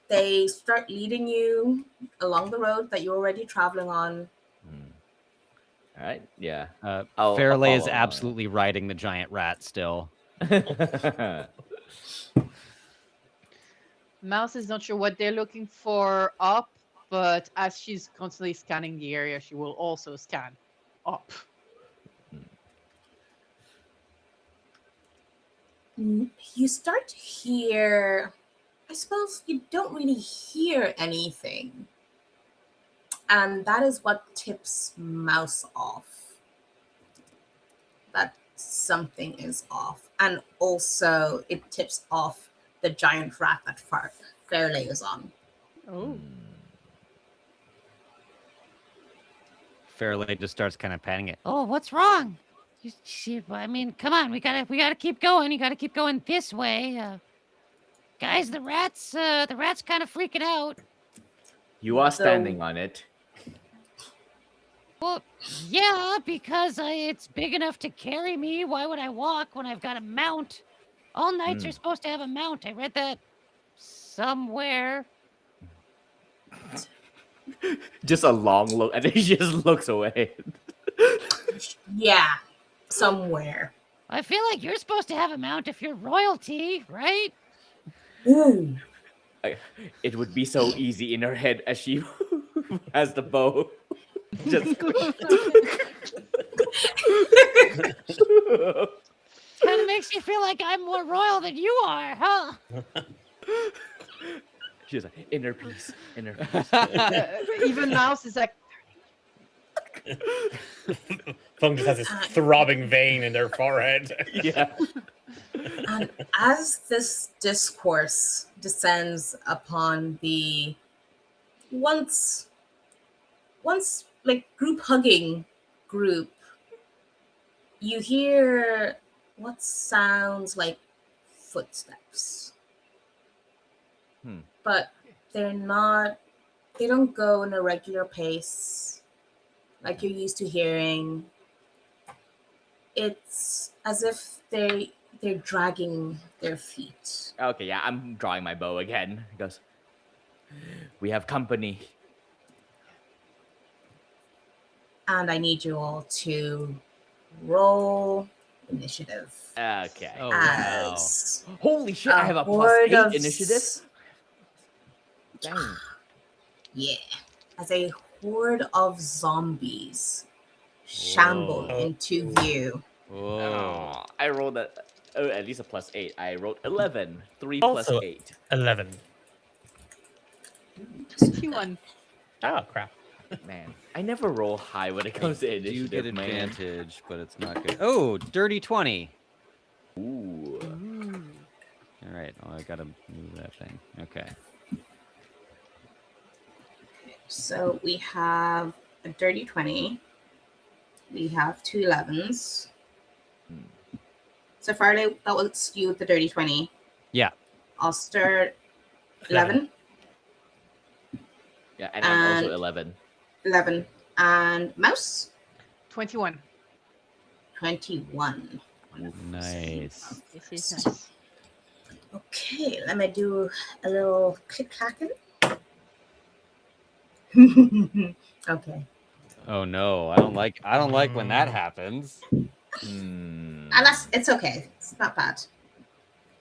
they start leading you along the road that you're already traveling on. All right. Yeah. Fairley is follow. absolutely riding the giant rat still. Mouse is not sure what they're looking for up, but as she's constantly scanning the area, she will also scan up. You start to hear, I suppose you don't really hear anything. And that is what tips Mouse off. That something is off. And also it tips off the giant rat that Fairley is on. Oh. Fairley just starts kind of patting it. Oh, what's wrong? I mean, come on, we gotta keep going. You gotta keep going this way. Guys, the rat's kind of freaking out. You are standing on it. Well, yeah, because it's big enough to carry me. Why would I walk when I've got a mount? All knights are supposed to have a mount. I read that somewhere. Just a long look, and then he just looks away. Yeah, somewhere. I feel like you're supposed to have a mount if you're royalty, right? Ooh. It would be so easy in her head as she has the bow. Just Kind of makes you feel like I'm more royal than you are, huh? she's like, inner peace, inner peace. Even Mouse is like, Fung just has this throbbing vein in their forehead. Yeah. And as this discourse descends upon the once like group hugging group, you hear what sounds like footsteps. But they don't go in a regular pace like you're used to hearing. It's as if they're dragging their feet. Okay, yeah, I'm drawing my bow again. He goes, we have company. And I need you all to roll initiative. Okay. Oh, wow. Holy shit, I have a horde +8 of initiative? Dang. Yeah. As a horde of zombies shamble Whoa. into view. Whoa. I rolled at least a +8. I rolled 11. 3 Also- plus 8. 11. 21. Oh, crap. Man, I never roll high when it comes to You initiative, get man. advantage, but it's not good. Oh, dirty 20. Ooh. All right. Oh, I gotta move that thing. Okay. So we have a dirty 20. We have 2 11s. So Farley, that was you with the dirty 20. Yeah. Oster, 11. Yeah, and I'm also And- 11. 11. And Mouse, 21. 21. Nice. This is nice. Okay, let me do a little click clacking. Okay. Oh no, I don't like when that happens. And it's okay. It's not bad.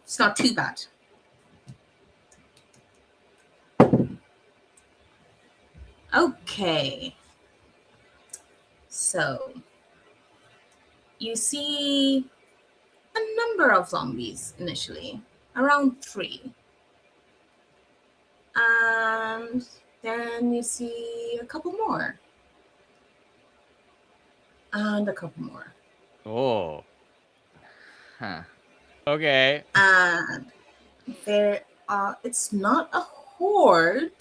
It's not too bad. Okay. So you see a number of zombies initially, around 3. And then you see a couple more. And a couple more. Oh. Huh. Okay. And it's not a horde,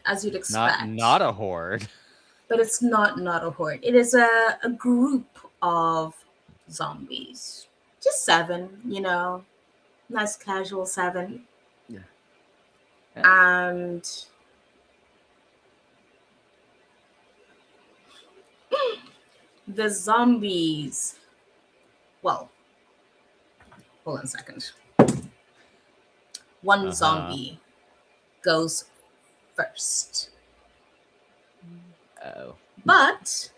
as you'd expect. Not a horde. But it's not a horde. It is a group of zombies. Just 7, nice casual 7. Yeah. And the zombies. Well, hold on a second. One zombie goes first. Oh. But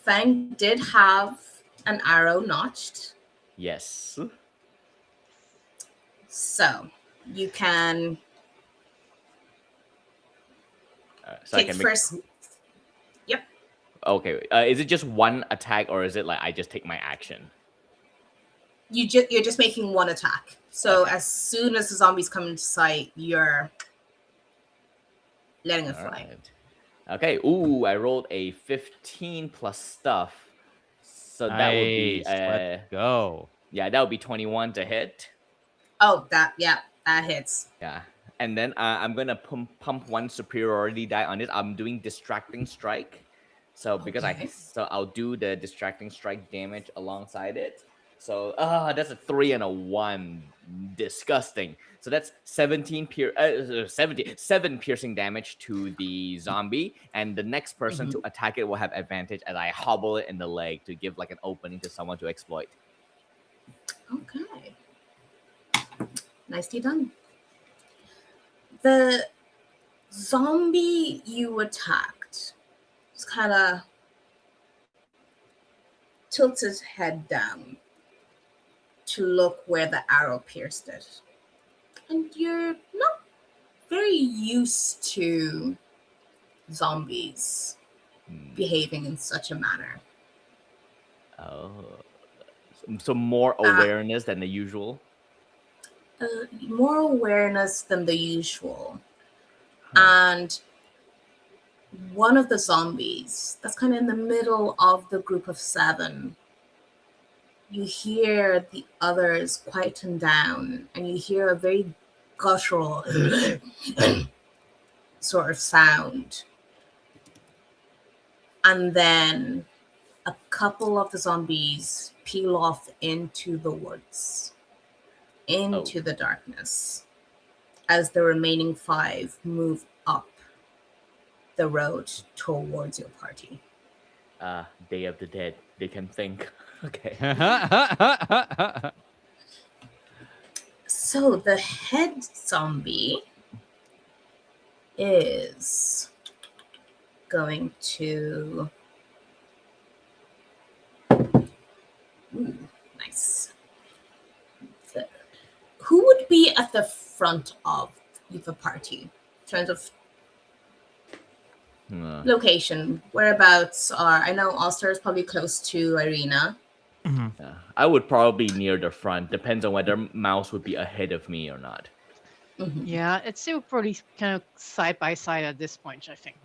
Fang did have an arrow notched. Yes. So you can So I take can make. first. Yep. Okay. Is it just one attack, or is it like I just take my action? You're just making one attack. So Okay. as soon as the zombies come into sight, you're letting it fly. Alright. Okay. Ooh, I rolled a 15 plus stuff. So that would be Nice. Let's go. yeah, that would be 21 to hit. Oh, that hits. Yeah. And then I'm gonna pump 1 superiority die on it. I'm doing distracting strike. So because Okay. I'll do the distracting strike damage alongside it. So that's a 3 and a 1. Disgusting. So that's 7 piercing damage to the zombie, and the next person to attack it will have advantage as I hobble it in the leg to give like an opening to someone to exploit. Okay. Nicely done. The zombie you attacked just kind of tilts his head down to look where the arrow pierced it. And you're not very used to zombies behaving in such a manner. Oh. So more awareness than the usual? More awareness than the usual. And one of the zombies that's kind of in the middle of the group of 7, you hear the others quieten down, and you hear a very guttural sort of sound. And then a couple of the zombies peel off into the woods, into the darkness, as the remaining 5 move up the road towards your party. Day of the Dead. They can think. Okay. So the head zombie is going to... Ooh, nice. Who would be at the front of the party in terms of location? Whereabouts are... I know Ulster is probably close to Irina. I would probably near the front. Depends on whether Mouse would be ahead of me or not. Yeah, it's still pretty kind of side by side at this point, I think.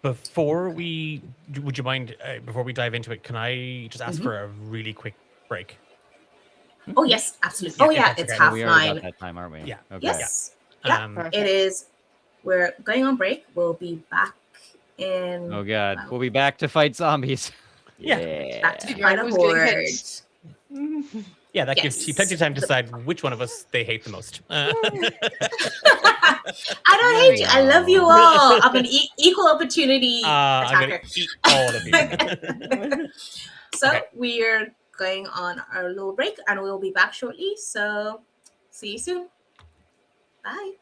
Would you mind, before we dive into it, can I just ask for a really quick break? Oh, yes, absolutely. Yeah, oh, yeah, that's it's okay. half We already 9. got that time, aren't we? Yeah. Okay. Yes. Yeah, Perfect. it is. We're going on break. We'll be back in... Oh god, we'll be back to fight zombies. Yeah. Back to Figure out fight a who's getting horde. hit. Yeah, that gives you plenty of time to decide which one of us they hate the most. I don't hate you. I love you all. I'm an equal opportunity I'm attacker. going to eat all of you. So Okay. we are going on our little break, and we'll be back shortly. So see you soon. Bye.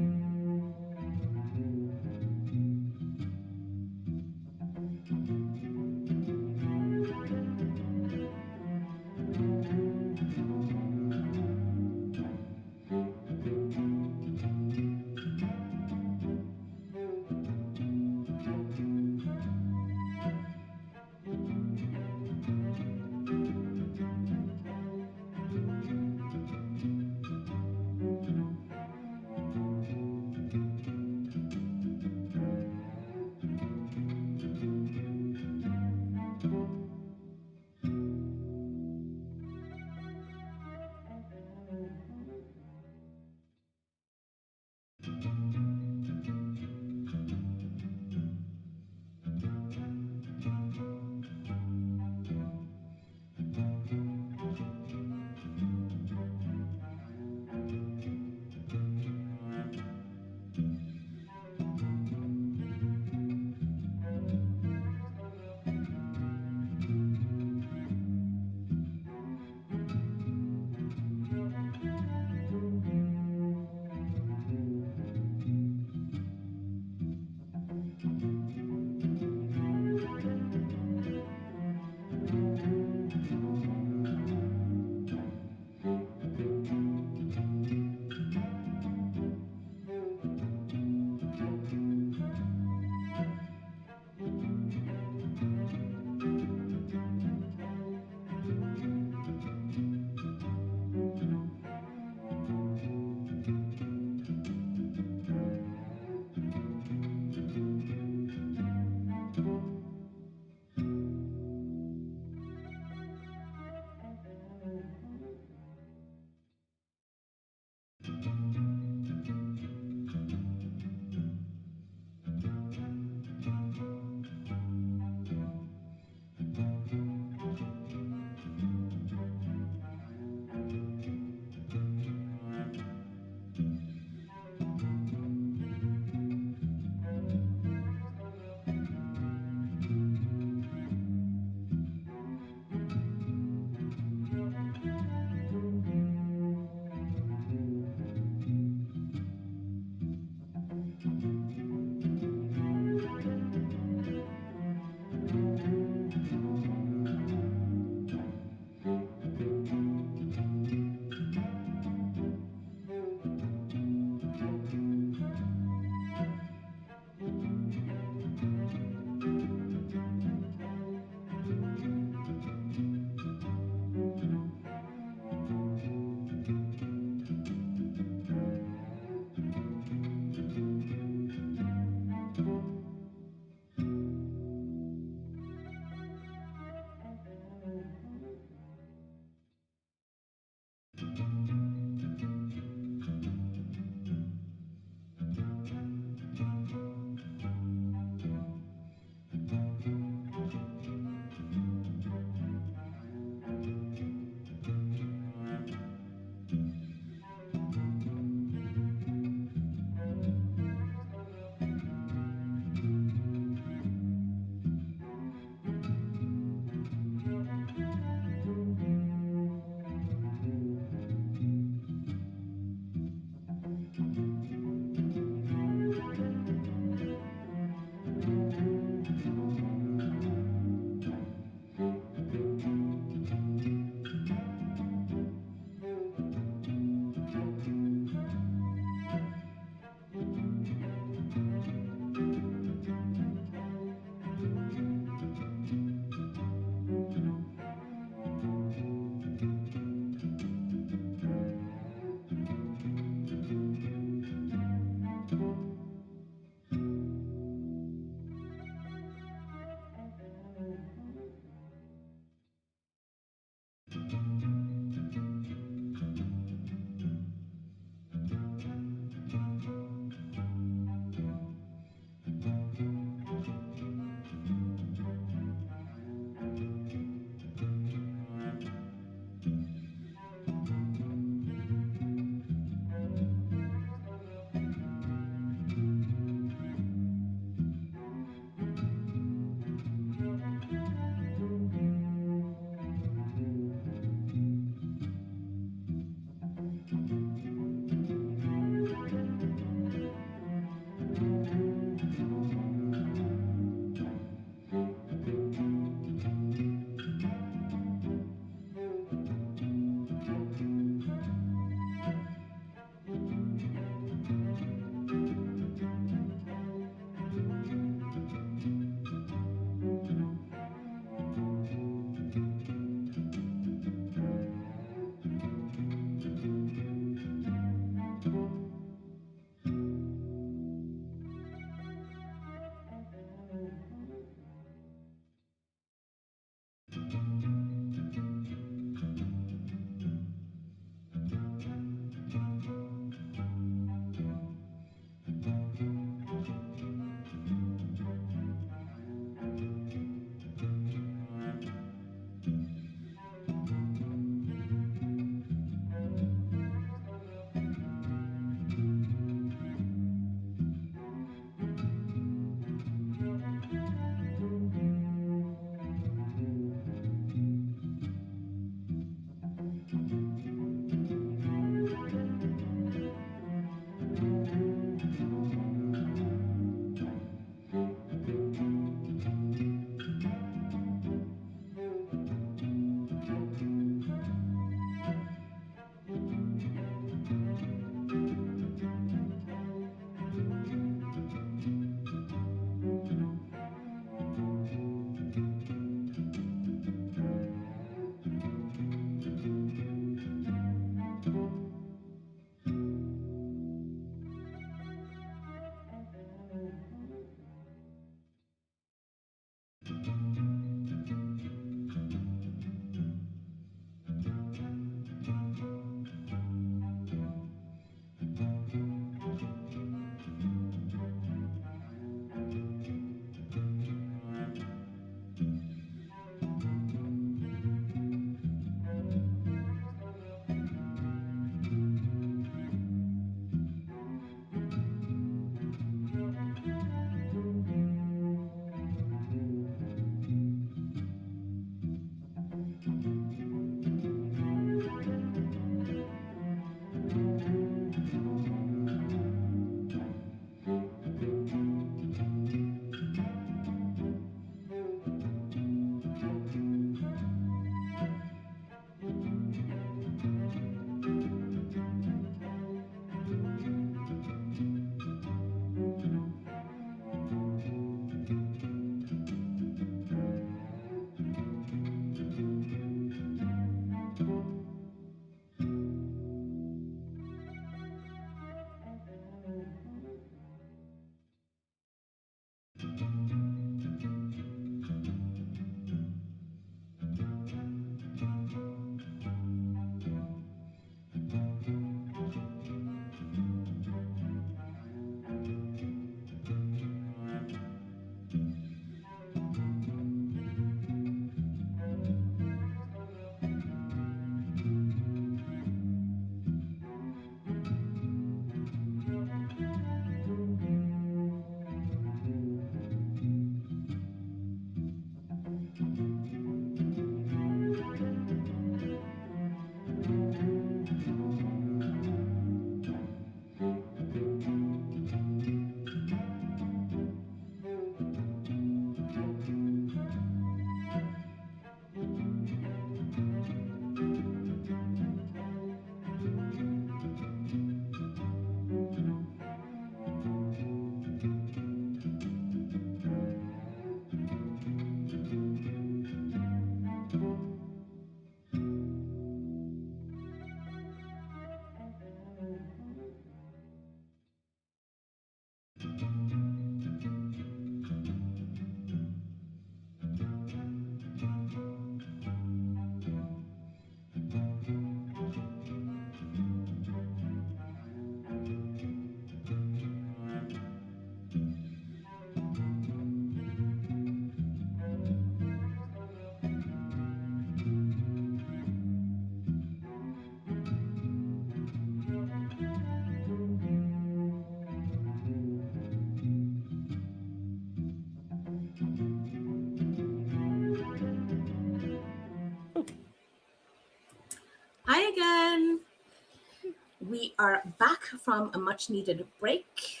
are back from a much needed break.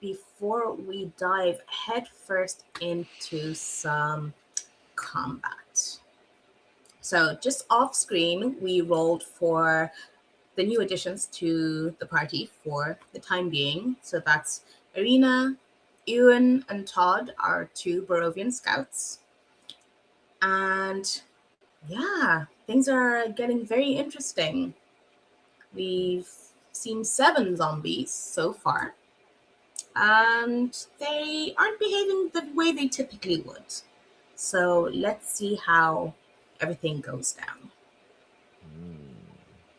Before we dive headfirst into some combat. So, just off screen, we rolled for the new additions to the party for the time being. So, that's Irina, Ewan, and Todd are 2 Barovian scouts. And yeah, things are getting very interesting. We've seen 7 zombies so far, and they aren't behaving the way they typically would. So let's see how everything goes down.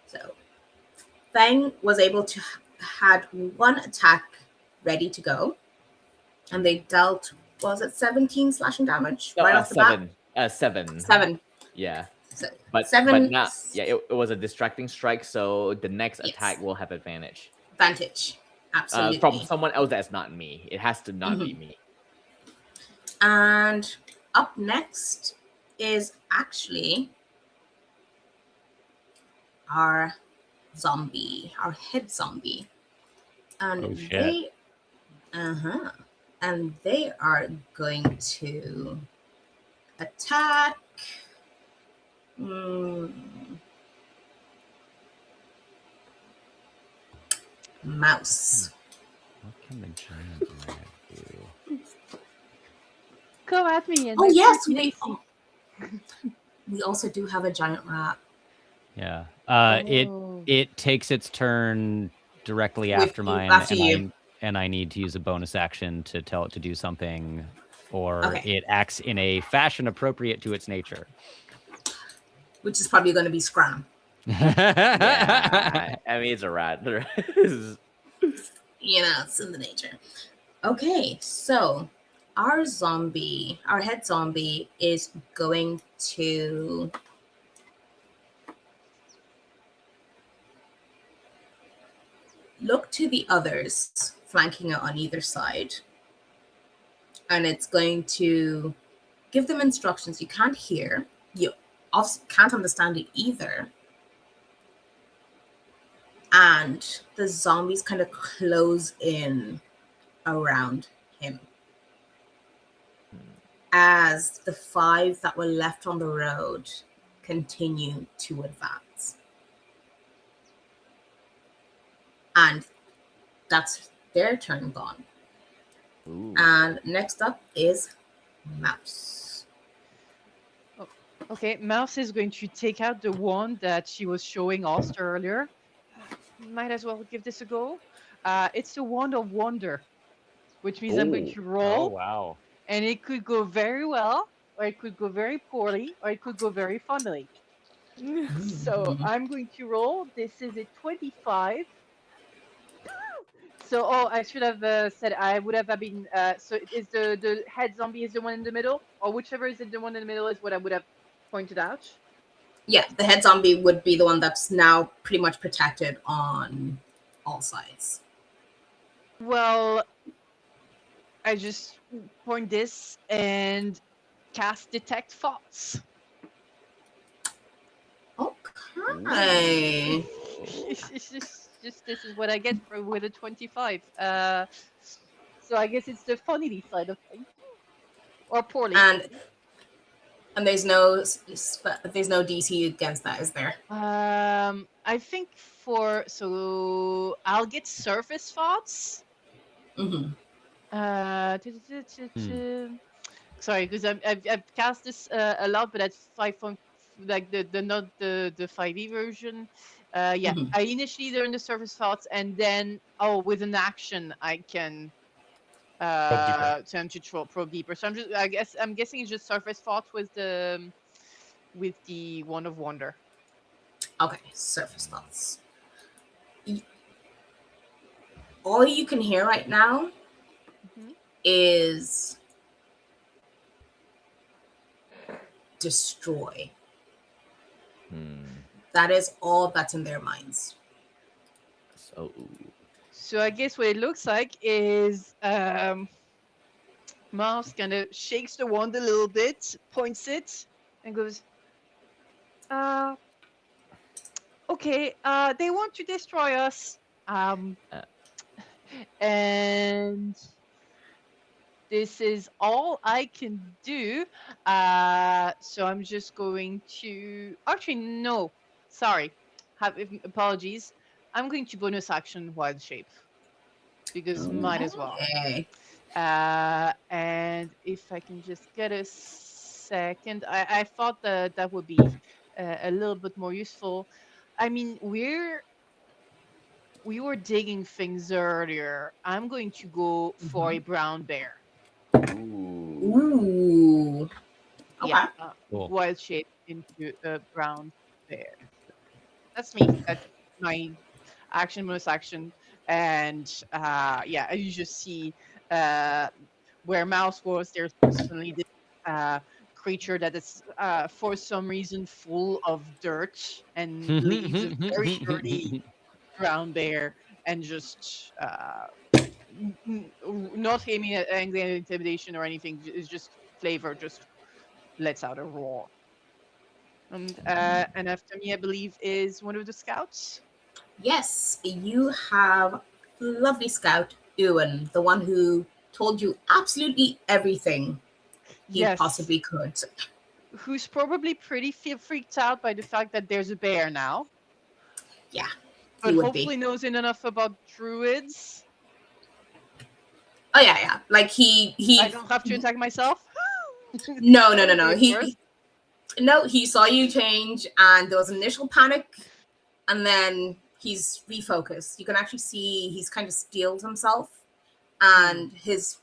So Fang was able to had 1 attack ready to go, and they dealt, was it 17 slashing damage No, right off the bat? 7. 7. Yeah. So But 7. not, yeah, it was a distracting strike, so the next Yes. attack will have advantage. Advantage. Absolutely. From someone else that's not me. It has to not be me. And up next is actually our zombie, our head zombie. And Oh, shit. they and they are going to attack. Mouse. What can the giant rat do? Come at me. And Oh my yes, pretty Daisy. we also do have a giant rat. Yeah. Oh. It takes its turn directly With after you- mine, after and you. I need to use a bonus action to tell it to do something, or Okay. it acts in a fashion appropriate to its nature. Which is probably going to be Scram. Yeah. I mean, it's a rat. You know, it's in the nature. Okay, so our head zombie is going to look to the others flanking it on either side. And it's going to give them instructions you can't hear. You also can't understand it either. And the zombies kind of close in around him. As the 5 that were left on the road continue to advance. And that's their turn gone. Ooh. And next up is Mouse. Okay, Mouse is going to take out the wand that she was showing us earlier. Might as well give this a go. It's the wand of wonder, which means I'm going to roll, wow. and it could go very well, or it could go very poorly, or it could go very funnily. So I'm going to roll. This is a 25. So, I should have said I would have been. So, is the head zombie is the one in the middle, or whichever is the one in the middle is what I would have pointed out. Yeah, the head zombie would be the one that's now pretty much protected on all sides. Well, I just point this and cast detect thoughts. Okay. It's just this is what I get with a 25. So I guess it's the funnily side of things, or poorly. And there's no DC against that, is there? I think so I'll get surface thoughts. Mm-hmm. Sorry, because I've cast this a lot, but that's 5. Like the not the 5e version. Yeah, Mhm. I initially learn the surface thoughts, and then with an action I can turn to probe deeper. So I'm guessing it's just surface thoughts with the wand of wonder. Okay, surface thoughts. All you can hear right now is destroy. That is all that's in their minds. So I guess what it looks like is Mars kind of shakes the wand a little bit, points it, and goes, Okay, they want to destroy us. Uh. And this is all I can do. So I'm just going to. Actually, no. Sorry. Apologies. I'm going to bonus action wild shape because might as well. Okay. And if I can just get a second, I thought that that would be a little bit more useful. I mean, we were digging things earlier. I'm going to go for a brown bear. Ooh. Ooh. Yeah, Okay. Cool. wild shape into a brown bear. That's me. That's my action bonus action. And yeah, you just see uh, where Mouse was. There's suddenly this creature that is for some reason full of dirt and leaves a very dirty brown bear and just not aiming at intimidation or anything. It's just flavor just lets out a roar. And after me, I believe, is one of the scouts. Yes, you have lovely scout Ewan, the one who told you absolutely everything he Yes, possibly could. who's probably pretty freaked out by the fact that there's a bear now, Yeah, he but would be. hopefully knows enough about druids. Oh yeah, yeah. Like I he. don't have to attack myself. No, no, That no, would be no. the worst. He saw you change, and there was initial panic, and then he's refocused. You can actually see he's kind of steeled himself, and his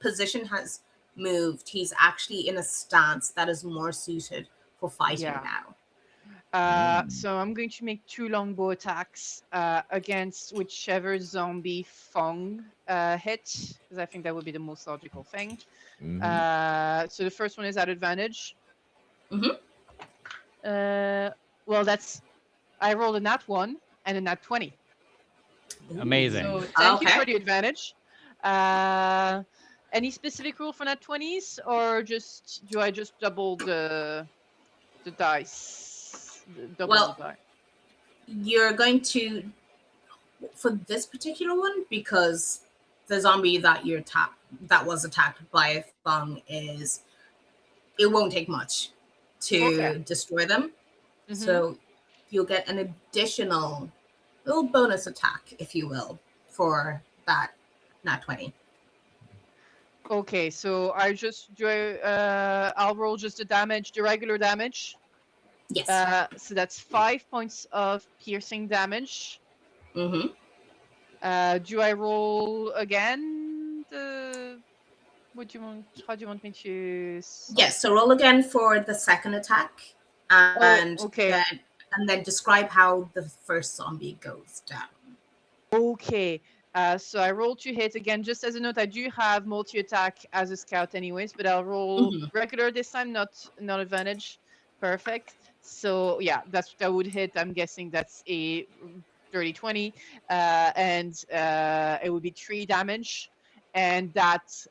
position has moved. He's actually in a stance that is more suited for fighting Yeah. now. So I'm going to make two longbow attacks against whichever zombie Fong hit, because I think that would be the most logical thing. So the first one is at advantage. Mhm. Well, I rolled a nat 1 and a nat 20. Amazing. So thank you Okay. for the advantage. Any specific rule for nat 20s, or do I just double the dice? Double the Well, die. you're going to for this particular one because the zombie that that was attacked by Fung is it won't take much to Okay. destroy them. Mhm. So you'll get an additional little bonus attack, if you will, for that nat 20. Okay, so I'll roll just the damage, the regular damage. Yes. So that's 5 points of piercing damage. Mm-hmm. Do I roll again? What do you want? How do you want me to? Yes. So roll again for the second attack, and okay. then describe how the first zombie goes down. Okay. So I roll to hit again. Just as a note, I do have multi attack as a scout, anyways, but I'll roll regular this time, not advantage. Perfect. So yeah, that would hit. I'm guessing that's a 30-20, and it would be 3 damage, and that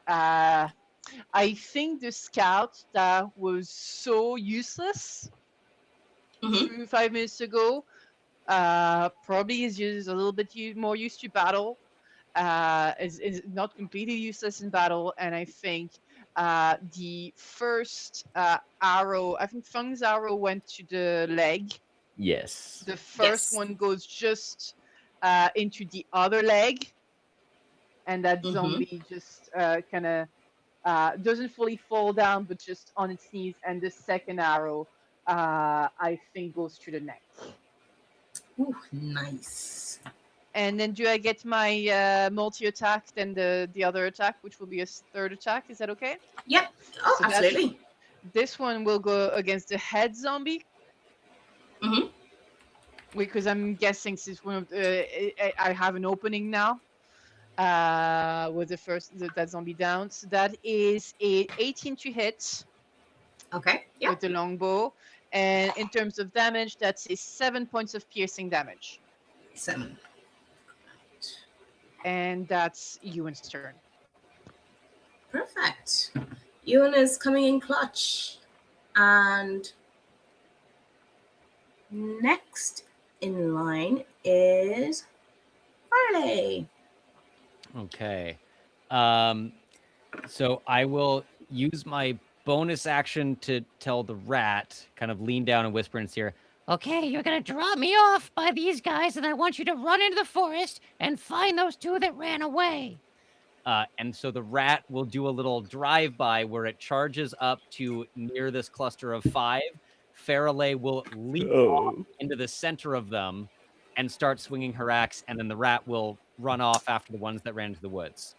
I think the scout that was so useless 5 minutes ago probably is a little bit more used to battle. Is not completely useless in battle, and I think the first arrow, I think Fung's arrow went to the leg. Yes. The first one goes just into the other leg, and that zombie just kind of doesn't fully fall down, but just on its knees. And the second arrow, I think, goes to the neck. Ooh, nice. And then do I get my multi attack, then the other attack, which will be a third attack? Is that okay? Yep. Oh, So absolutely. This one will go against the head zombie. Because I'm guessing since one of I have an opening now. With the first that zombie down. So that is a 18 to hit. Okay. Yeah. With the longbow, and in terms of damage, that's a 7 points of piercing damage. 7. And that's Ewan's turn. Perfect. Ewan is coming in clutch, and Next in line is Farley. Okay. So I will use my bonus action to tell the rat, kind of lean down and whisper in his ear, Okay, you're gonna drop me off by these guys, and I want you to run into the forest and find those two that ran away. and so the rat will do a little drive-by where it charges up to near this cluster of 5. Farrelly will leap off into the center of them and start swinging her axe, and then the rat will run off after the ones that ran into the woods.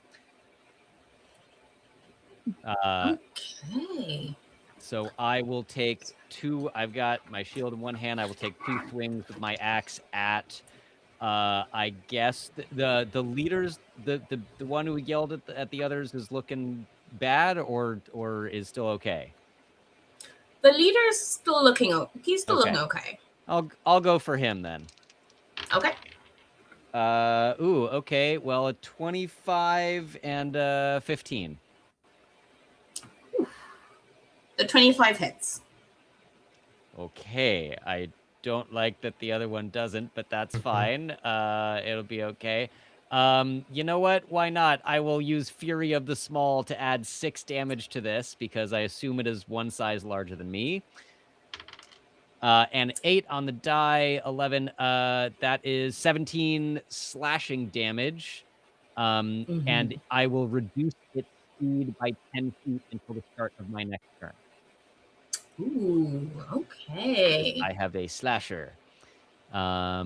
Okay. So I will take 2. I've got my shield in one hand. I will take 2 swings with my axe at I guess the leaders, the one who yelled at the others is looking bad or is still okay. The leader's still looking. He's still looking okay. I'll go for him then. Okay. Okay. Well, a 25 and 15. The 25 hits. Okay. I don't like that the other one doesn't, but that's fine. It'll be okay. You know what? Why not? I will use Fury of the Small to add 6 damage to this because I assume it is one size larger than me. And 8 on the die, 11. That is 17 slashing damage. And I will reduce its speed by 10 feet until the start of my next turn. Ooh, okay. I have a slasher. Yeah,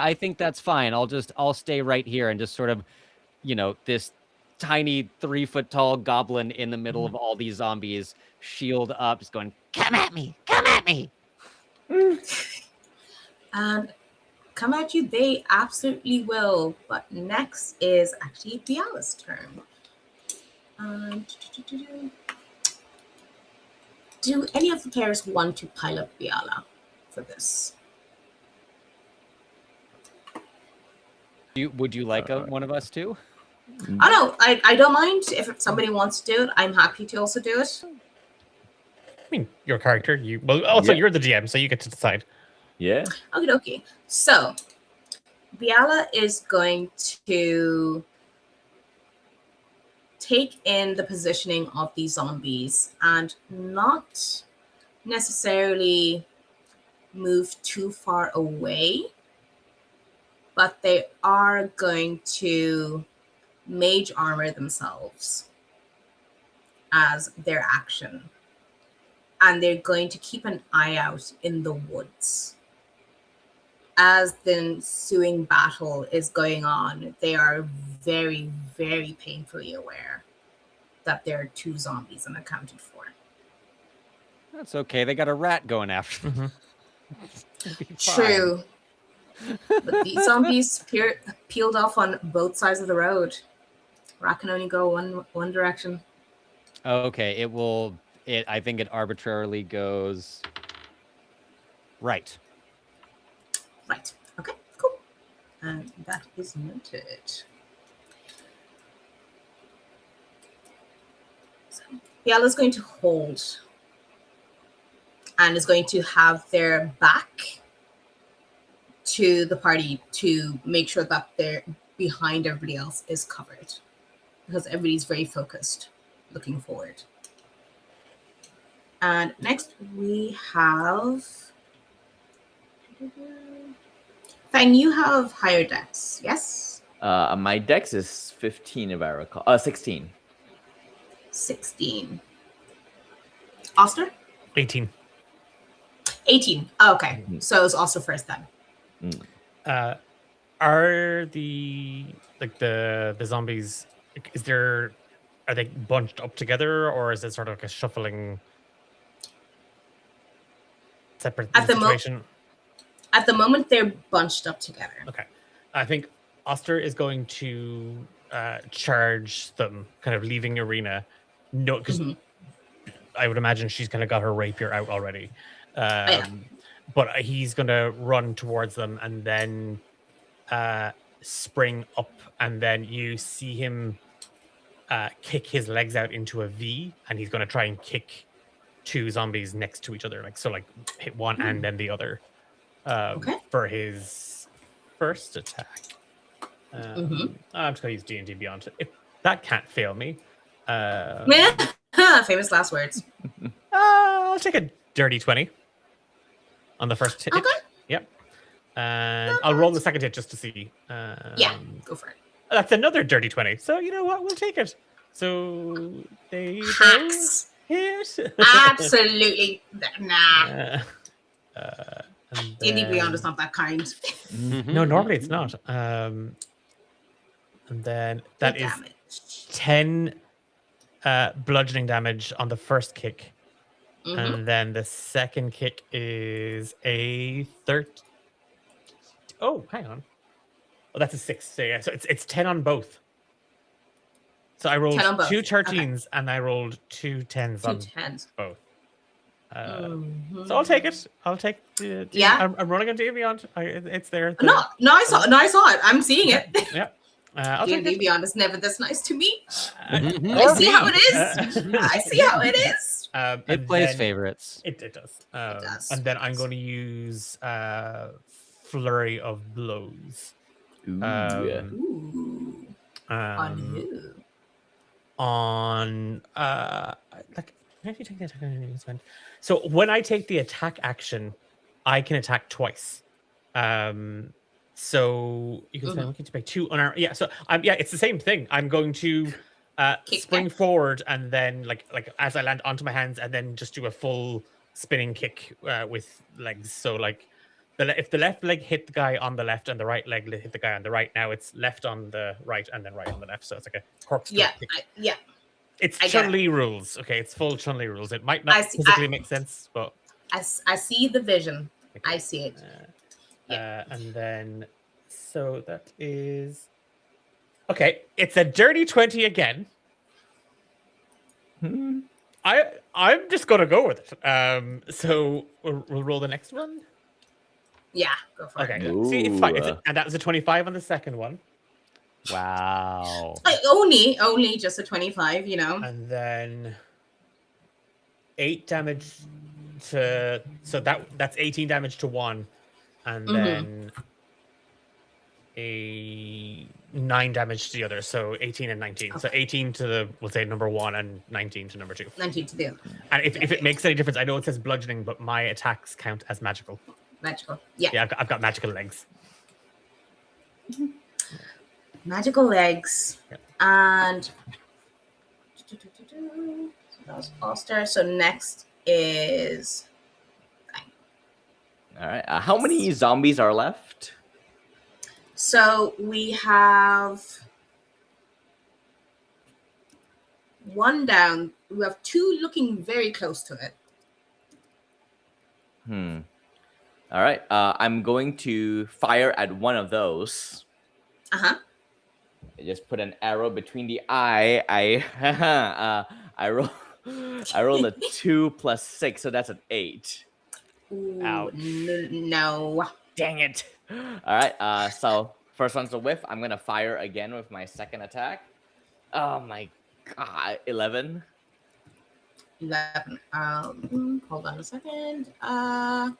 I think that's fine. I'll stay right here and just sort of, this tiny 3-foot tall goblin in the middle of all these zombies, shield up, just going, Come at me! Come at me! And come at you, they absolutely will. But next is actually Biala's turn. Do any of the players want to pile up Biala for this? Would you like one of us to? Oh no, I don't mind. If somebody wants to do it, I'm happy to also do it. I mean, your character. You're the DM, so you get to decide. Yeah. Okay. So, Biala is going to take in the positioning of these zombies and not necessarily move too far away, but they are going to mage armor themselves as their action. And they're going to keep an eye out in the woods. As the ensuing battle is going on, they are very, very painfully aware that there are 2 zombies unaccounted for. That's okay. They got a rat going after them. True. But these zombies peeled off on both sides of the road. Rat can only go one direction. Okay, I think it arbitrarily goes right. Right. Okay, cool. And that is noted. So Biala's going to hold and is going to have their back to the party to make sure that they're behind everybody else is covered, because everybody's very focused looking forward. And next we have Fang, you have higher dex, yes? My dex is 15 if I recall. 16. 16. Oster? 18. 18. Oh, okay. So it's also first then. Are the zombies, are they bunched up together, or is it sort of like a shuffling separate situation? At the moment, they're bunched up together. Okay. I think Oster is going to charge them, kind of leaving arena. No, because I would imagine she's kind of got her rapier out already. But he's going to run towards them and then spring up, and then you see him kick his legs out into a V, and he's going to try and kick two zombies next to each other, like so, like hit one and then the other Okay. for his first attack. Mhm. I'm just gonna use D&D Beyond. If that can't fail me, Famous last words. I'll take a dirty 20 on the first hit. Okay. Yep. And I'll roll the second hit just to see. Yeah, go for it. That's another dirty 20. So you know what? We'll take it. So they both Hacks. hit. Absolutely. Nah. And D&D Beyond is then- not that kind. No, normally it's not. And then that Good is damage. 10 bludgeoning damage on the first kick. Mhm. And then the second kick is a 30. Oh, hang on. Oh, that's a 6. So yeah, so it's 10 on both. So I rolled 10 on both. two Okay. 13s and I rolled two 10s Two on tens. both. Mhm. So I'll take it. I'll take the. Yeah. I'm rolling on D Beyond. It's there. No, I saw it. I'm seeing it. Yeah. I'll take D&D it. Beyond is never this nice to me. Mhm. I Or see me. how it is. I see how it is. It and plays then- favorites. It does. does. And then I'm going to use Flurry of Blows. Ooh, Um, Ooh. On who? on like if you take the attack action, so when I take the attack action, I can attack twice. So you can spend one to make 2 unarmed. Yeah, so it's the same thing. I'm going to Kick spring back. forward and then like as I land onto my hands and then just do a full spinning kick with legs. So like if the left leg hit the guy on the left and the right leg hit the guy on the right, now it's left on the right and then right on the left. So it's like a corkscrew Yeah, kick. It's I get it. Chun-Li rules. Okay, it's full Chun-Li rules. It might I not see- physically make sense, but I see the vision. okay. I see it. And then so that is okay. It's a dirty 20 again. I'm just gonna go with it. So we'll roll the next one. Yeah, go for Okay. it. See, it's fine. Ooh. And that was a 25 on the second one. Wow. Only just a 25, you know. And then 8 damage to that's 18 damage to one, and then a 9 damage to the other. So 18 and 19. So 18 to the we'll say number 1 and 19 to number 2. 19 to do. And if it makes any difference, I know it says bludgeoning, but my attacks count as magical. Magical. Yeah. Yeah, I've got magical legs. Magical legs. Yep. And so that was Oster. So next is All right. How many zombies are left? so we have one down. We have 2 looking very close to it. All right. I'm going to fire at one of those. Uh-huh. I just put an arrow between the eye. I rolled a 2 plus 6, so that's an 8. Ooh, Ouch. No. Dang it! All right. So first one's a whiff. I'm gonna fire again with my second attack. Oh my god! 11. 11. Hold on a second. I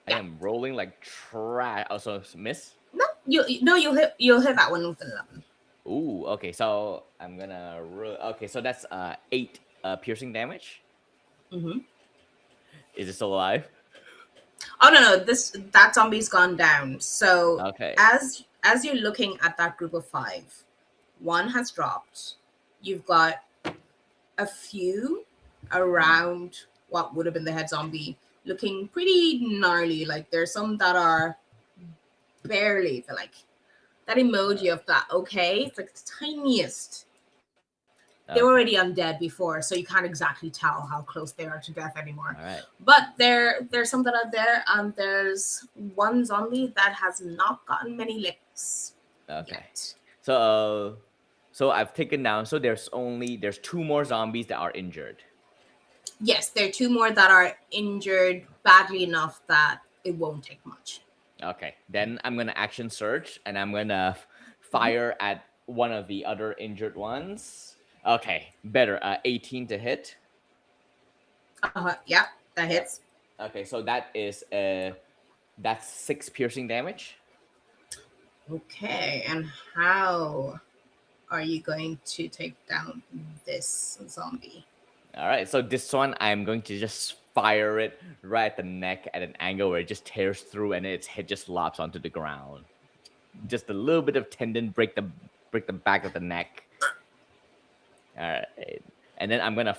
am rolling like trash. Also miss. No, you'll hit that one with an 11. Ooh. Okay. So I'm gonna. Okay. So that's 8 piercing damage. Mm-hmm. Is it still alive? Oh no, that zombie's gone down. So Okay. as you're looking at that group of 5, one has dropped. You've got a few around what would have been the head zombie, looking pretty gnarly. Like there's some that are barely like that emoji of that. Okay, it's like the tiniest. They were already undead before, so you can't exactly tell how close they are to death anymore. All right. But there's some that are there, and there's one zombie that has not gotten many licks Okay. yet. So I've taken down. So there's 2 more zombies that are injured. Yes, there are 2 more that are injured badly enough that it won't take much. Okay. Then I'm gonna action search, and I'm gonna fire at one of the other injured ones. Okay, better. 18 to hit. Yeah, that hits. Okay, so that's 6 piercing damage. Okay, and how are you going to take down this zombie? All right, so this one I'm going to just fire it right at the neck at an angle where it just tears through and its head just lops onto the ground. Just a little bit of tendon break the back of the neck. All right, and then I'm gonna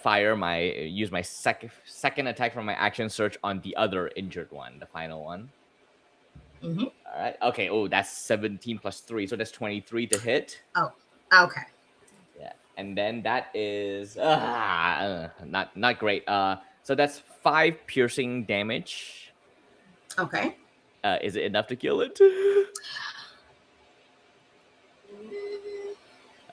use my second attack from my action search on the other injured one, the final one. Mm-hmm. All right, okay. Oh, that's 17 plus 3, so that's 23 to hit. Oh, okay. Yeah, and then that is not great. So that's 5 piercing damage. Okay. Is it enough to kill it?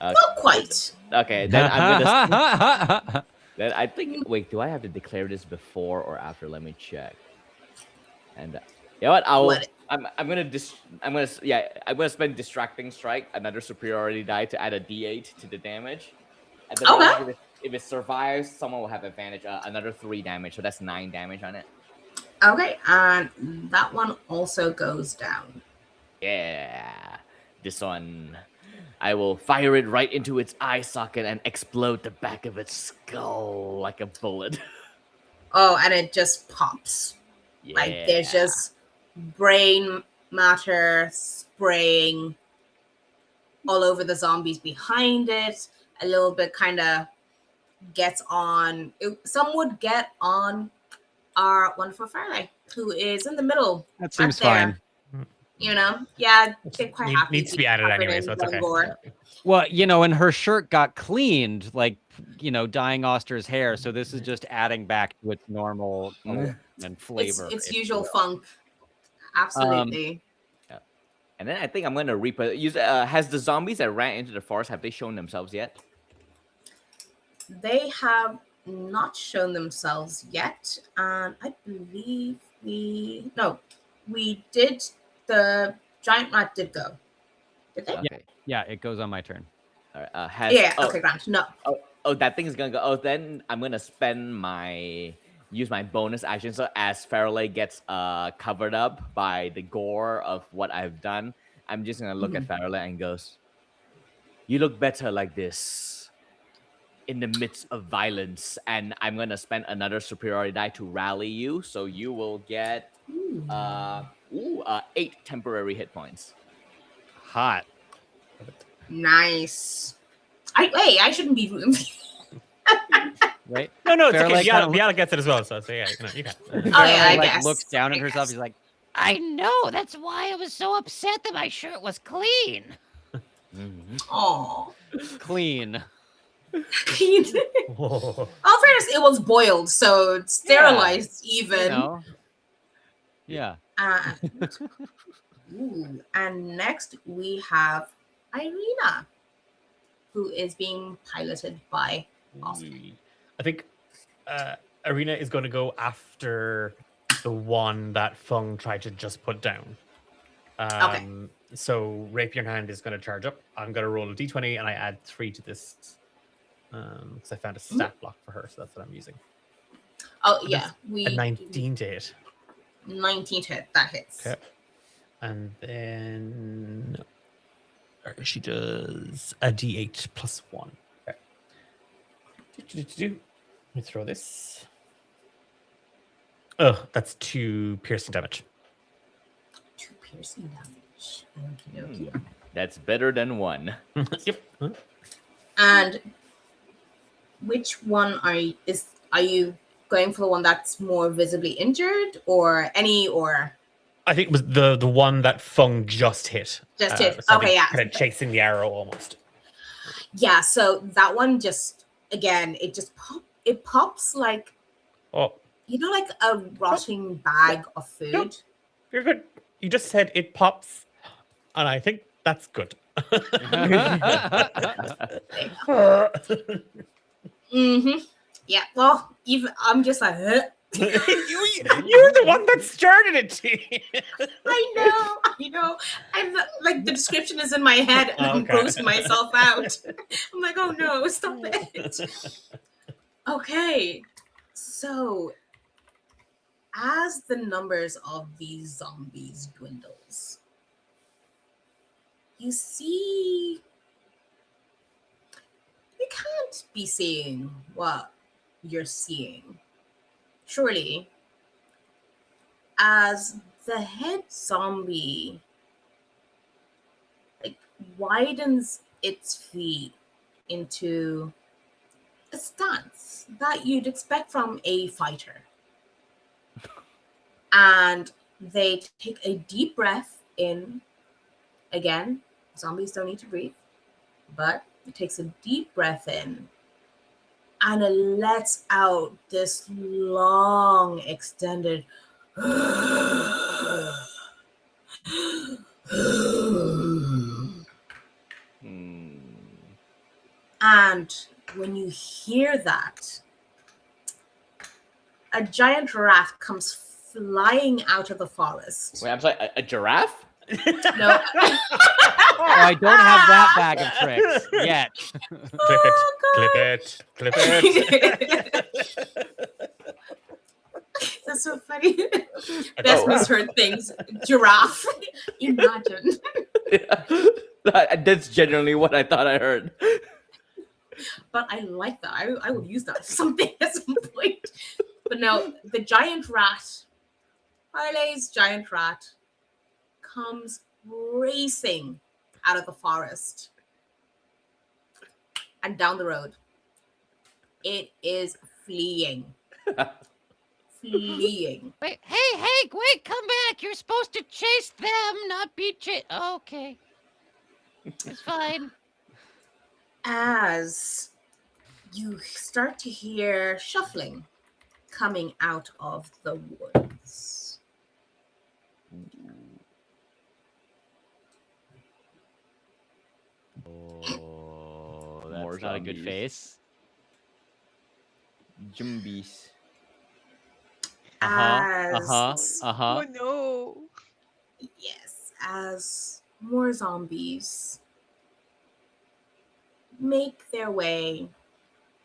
Not quite. Okay, then I'm gonna. Then I think. Wait, do I have to declare this before or after? Let me check. And you know what? I'm gonna spend distracting strike, another superiority die to add a d8 to the damage. At the moment, if it survives, someone will have advantage. Another 3 damage, so that's 9 damage on it. Okay, and that one also goes down. Yeah, this one. I will fire it right into its eye socket and explode the back of its skull like a bullet. Oh, and it just pops. Yeah. Like there's just brain matter spraying all over the zombies behind it. A little bit kind of gets on. Some would get on our wonderful Fairlight, who is in the middle. That seems right fine. You know, yeah, they're quite happy. Needs to be added anyway, so it's okay. Well, and her shirt got cleaned, like, dyeing Oster's hair. So this is just adding back to its normal color and flavor. It's usual funk. Absolutely. And then I think I'm going to use. Has the zombies that ran into the forest, have they shown themselves yet? They have not shown themselves yet. And I believe we did. The giant rat did go. Did they? Okay. Yeah, it goes on my turn. All right. Okay, Grant. No. Oh, that thing's gonna go. Oh, then I'm gonna use my bonus action. So as Fairley gets covered up by the gore of what I've done, I'm just gonna look at Fairley and goes, "You look better like this, in the midst of violence." And I'm gonna spend another superiority die to rally you, so you will get 8 temporary hit points. Hot. Nice. I shouldn't be rooting. Right? No, it's Fairlight okay. kinda Biala gets it as well, so yeah, you can. Oh yeah, I like guess. looks down at I herself. guess. He's like, I know. That's why I was so upset that my shirt was clean. Oh. clean. Whoa. All fairness, it was boiled, so it's sterilized even. Yeah. And next we have Irina, who is being piloted by Austin. I think Arena is going to go after the one that Fung tried to just put down. Okay. So Rapier in Hand is going to charge up. I'm going to roll a d20 and I add 3 to this because I found a stat block for her, so that's what I'm using. Oh yeah, A 19 to hit. 19 to hit. That hits. Okay. And then she does a d8 plus 1. Okay. Let me throw this. Oh, that's 2 piercing damage. 2 piercing damage. Okay. That's better than 1. Yep. And which one are you going for the one that's more visibly injured or any or? I think it was the one that Fung just hit. Just hit. So Okay, yeah. Kind of chasing the arrow almost. Yeah, so that one just again it pops like like a rotting bag of food. No, you're good. You just said it pops, and I think that's good. Yeah. Well, even I'm just like. You're the one that started it, T. I know. I'm like the description is in my head, and I'm grossing myself out. I'm like, oh no, stop it. Okay. So, as the numbers of these zombies dwindles, you see, you can't be seeing what you're seeing. Surely, as the head zombie like widens its feet into a stance that you'd expect from a fighter. And they take a deep breath in. Again, zombies don't need to breathe, but it takes a deep breath in and it lets out this long, extended. And when you hear that, a giant rat comes flying out of the forest. Wait, I'm sorry, a giraffe? No. Oh, I don't have that bag of tricks yet. Clip it. Clip it. Clip it. That's so funny. Oh, Best wow. misheard things. Giraffe. Imagine. That's genuinely what I thought I heard. But I like that. I would use that for something at some point. But no, the giant rat, Harley's giant rat, comes racing out of the forest and down the road. It is fleeing. Fleeing. Wait, hey, wait, come back. You're supposed to chase them, not be chased. Okay. It's fine. As you start to hear shuffling coming out of the woods. Oh, that's More not a good zombies. face. Zombies. As Oh no. yes, as more zombies make their way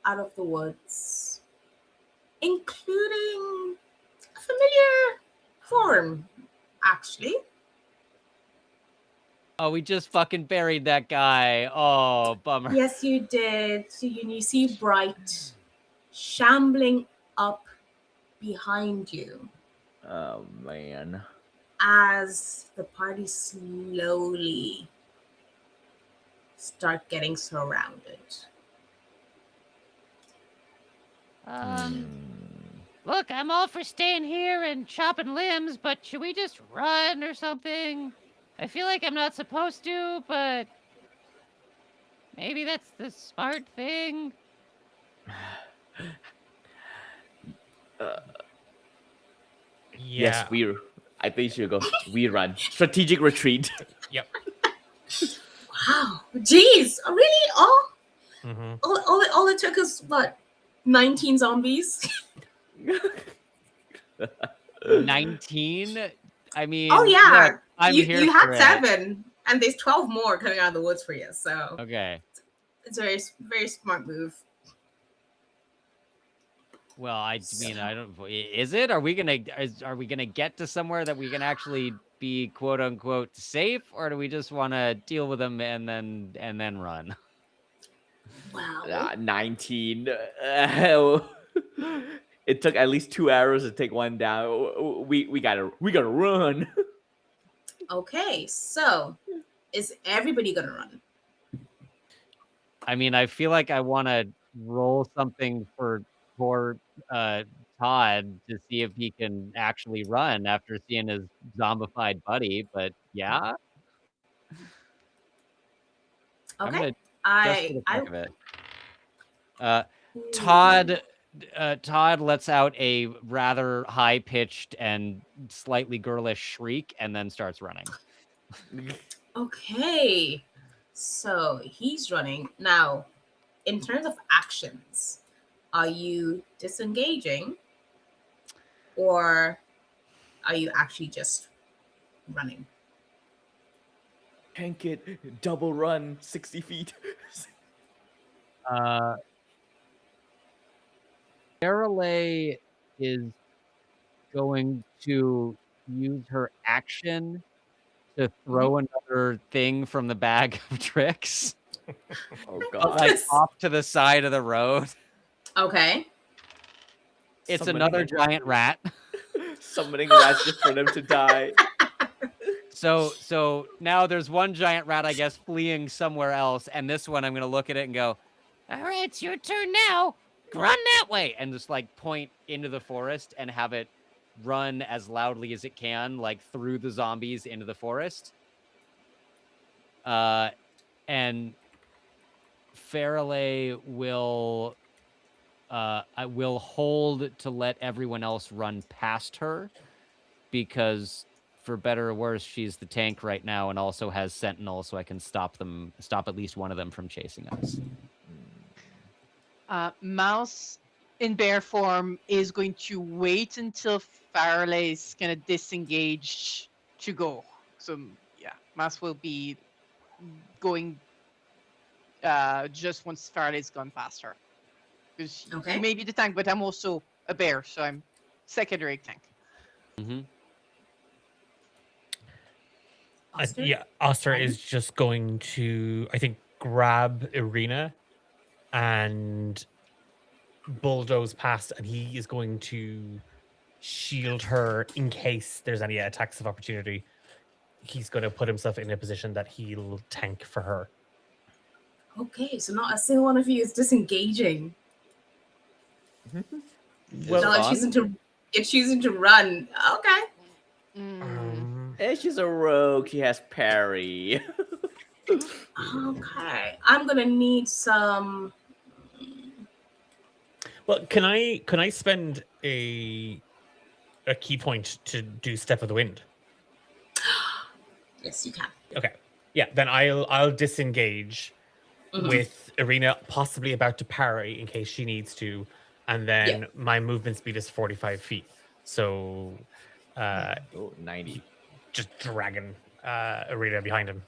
out of the woods, including a familiar form, actually. Oh, we just fucking buried that guy. Oh, bummer. Yes, you did. So you see Bright shambling up behind you Oh, man. as the party slowly start getting surrounded. Look, I'm all for staying here and chopping limbs, but should we just run or something? I feel like I'm not supposed to, but maybe that's the smart thing. Yes, Yeah. I think you should go. We run. Strategic retreat. Yep. Wow. Jeez. Oh, really? Mm-hmm. All it took is what? 19 zombies? 19? I mean, Oh, yeah. look, I'm here you for had it. 7, and there's 12 more coming out of the woods for you. So Okay. it's a very, very smart move. Well, I mean, I don't. Is it? Are we gonna get to somewhere that we can actually be quote unquote safe, or do we just want to deal with them and then run? Wow. 19. It took at least 2 hours to take one down. We gotta run. Okay, so is everybody gonna run? I mean, I feel like I want to roll something for poor Todd to see if he can actually run after seeing his zombified buddy. But yeah, I'm Okay. gonna just for the I fuck of it. Todd lets out a rather high-pitched and slightly girlish shriek and then starts running. Okay. So he's running. Now, in terms of actions, are you disengaging or are you actually just running? Tank it. Double run 60 feet. Farrelly is going to use her action to throw another thing from the bag of tricks, Oh but god. like off to the side of the road. Okay. It's Summoning another a- giant rat. Summoning rats just for them to die. So now there's one giant rat, I guess, fleeing somewhere else, and this one I'm gonna look at it and go, All right, it's your turn now. run that way, and just like point into the forest and have it run as loudly as it can, like through the zombies into the forest. And Farrelly will I will hold to let everyone else run past her, because for better or worse, she's the tank right now and also has Sentinel, so I can stop at least one of them from chasing us. Mouse in bear form is going to wait until Farley is kind of disengaged to go. So yeah, Mouse will be going just once Farley's gone past her. Because Okay. you may be the tank, but I'm also a bear, so I'm secondary tank. Mm-hmm. Oster? Yeah, Oster Fine. is just going to, I think, grab Irina and bulldoze past, and he is going to shield her in case there's any attacks of opportunity. He's going to put himself in a position that he'll tank for her. Okay, so not a single one of you is disengaging. Well, No, you're choosing to run. Okay. She's a rogue. She has parry. Okay. I'm gonna need some. well, can I spend a key point to do Step of the Wind? Yes, you can. Okay. Yeah, then I'll disengage with Irina possibly about to parry in case she needs to, and then my movement speed is 45 feet. So 90. just dragging Irina behind him.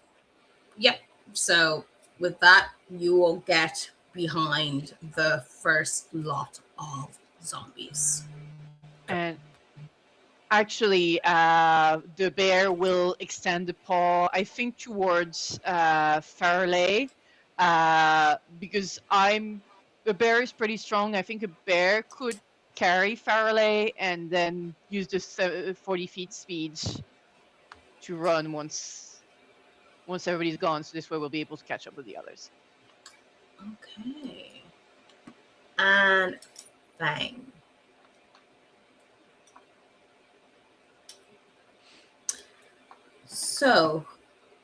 Yep. So with that, you will get behind the first lot of zombies. And actually, the bear will extend the paw, I think, towards Farley, because the bear is pretty strong. I think a bear could carry Farley and then use the 40 feet speed to run once everybody's gone. So this way we'll be able to catch up with the others. Okay. And bang. So,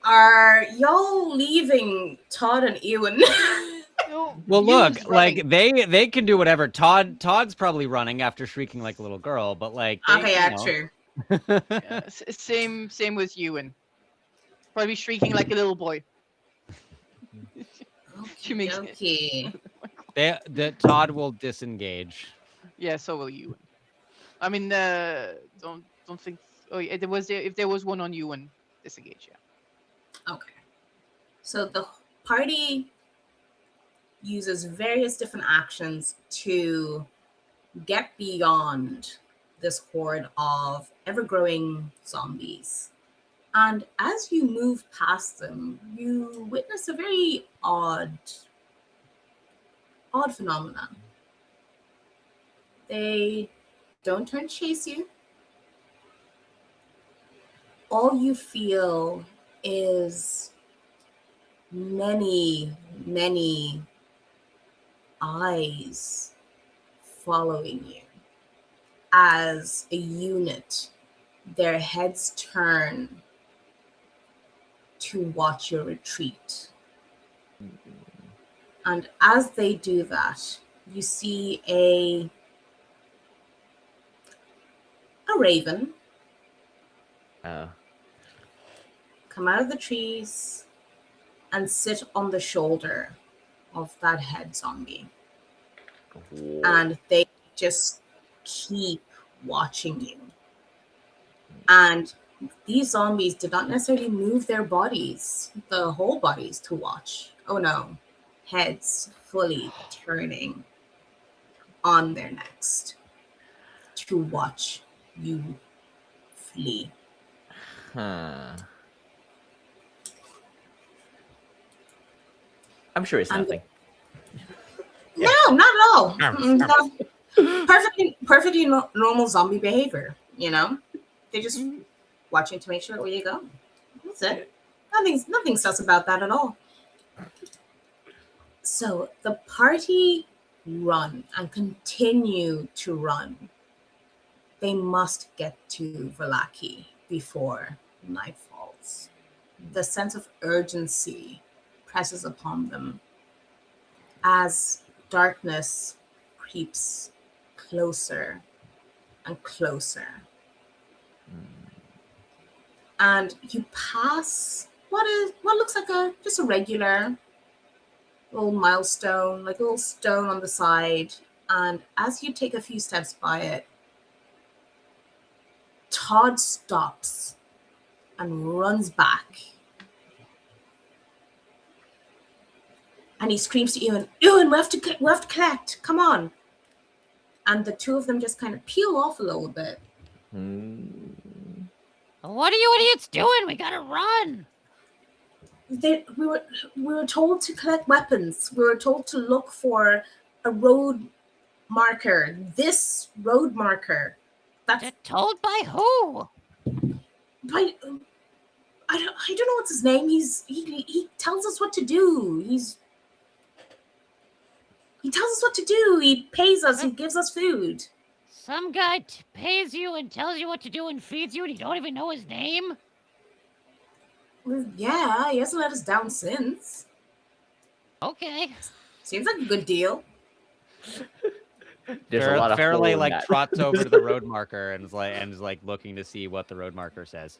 are y'all leaving Todd and Ewan? Well, Ewan's look, like running. they can do whatever. Todd's probably running after shrieking like a little girl, but like Okay, yeah, true. Yeah, same with Ewan. Probably shrieking like a little boy. Okay. That Todd will disengage. Yeah, so will Ewan. I mean, don't think. Oh, yeah, if there was one on Ewan, disengage. Yeah. Okay. So the party uses various different actions to get beyond this horde of ever-growing zombies. And as you move past them, you witness a very odd phenomenon. They don't turn to chase you. All you feel is many, many eyes following you. As a unit, their heads turn to watch your retreat. And as they do that, you see a raven come out of the trees and sit on the shoulder of that head zombie. And they just keep watching you. And these zombies did not necessarily move their bodies, the whole bodies, to watch. Oh no, heads fully turning on their necks to watch you flee. Huh. I'm sure it's I'm nothing. No, not at all. Harmless, Mm, harmless. no. Perfectly normal zombie behavior. You know, they just watching to make sure where you go. That's it. Nothing sus about that at all. So the party run and continue to run. They must get to Valaki before night falls. The sense of urgency presses upon them as darkness creeps closer and closer. And you pass what looks like just a regular little milestone, like a little stone on the side. And as you take a few steps by it, Todd stops and runs back. And he screams to Ewan, "Ewan, we have to collect. Come on." And the two of them just kind of peel off a little bit. What are you idiots doing? We gotta run. We were told to collect weapons. We were told to look for a road marker. This road marker. That's Told by who? by I don't know what's his name. He tells us what to do. He tells us what to do. He pays us. He gives us food. Some guy pays you and tells you what to do and feeds you, and you don't even know his name? Well, yeah, he hasn't let us down since. Okay. Seems like a good deal. There's a lot of Fairley hole in that. trots over to the road marker and is like looking to see what the road marker says.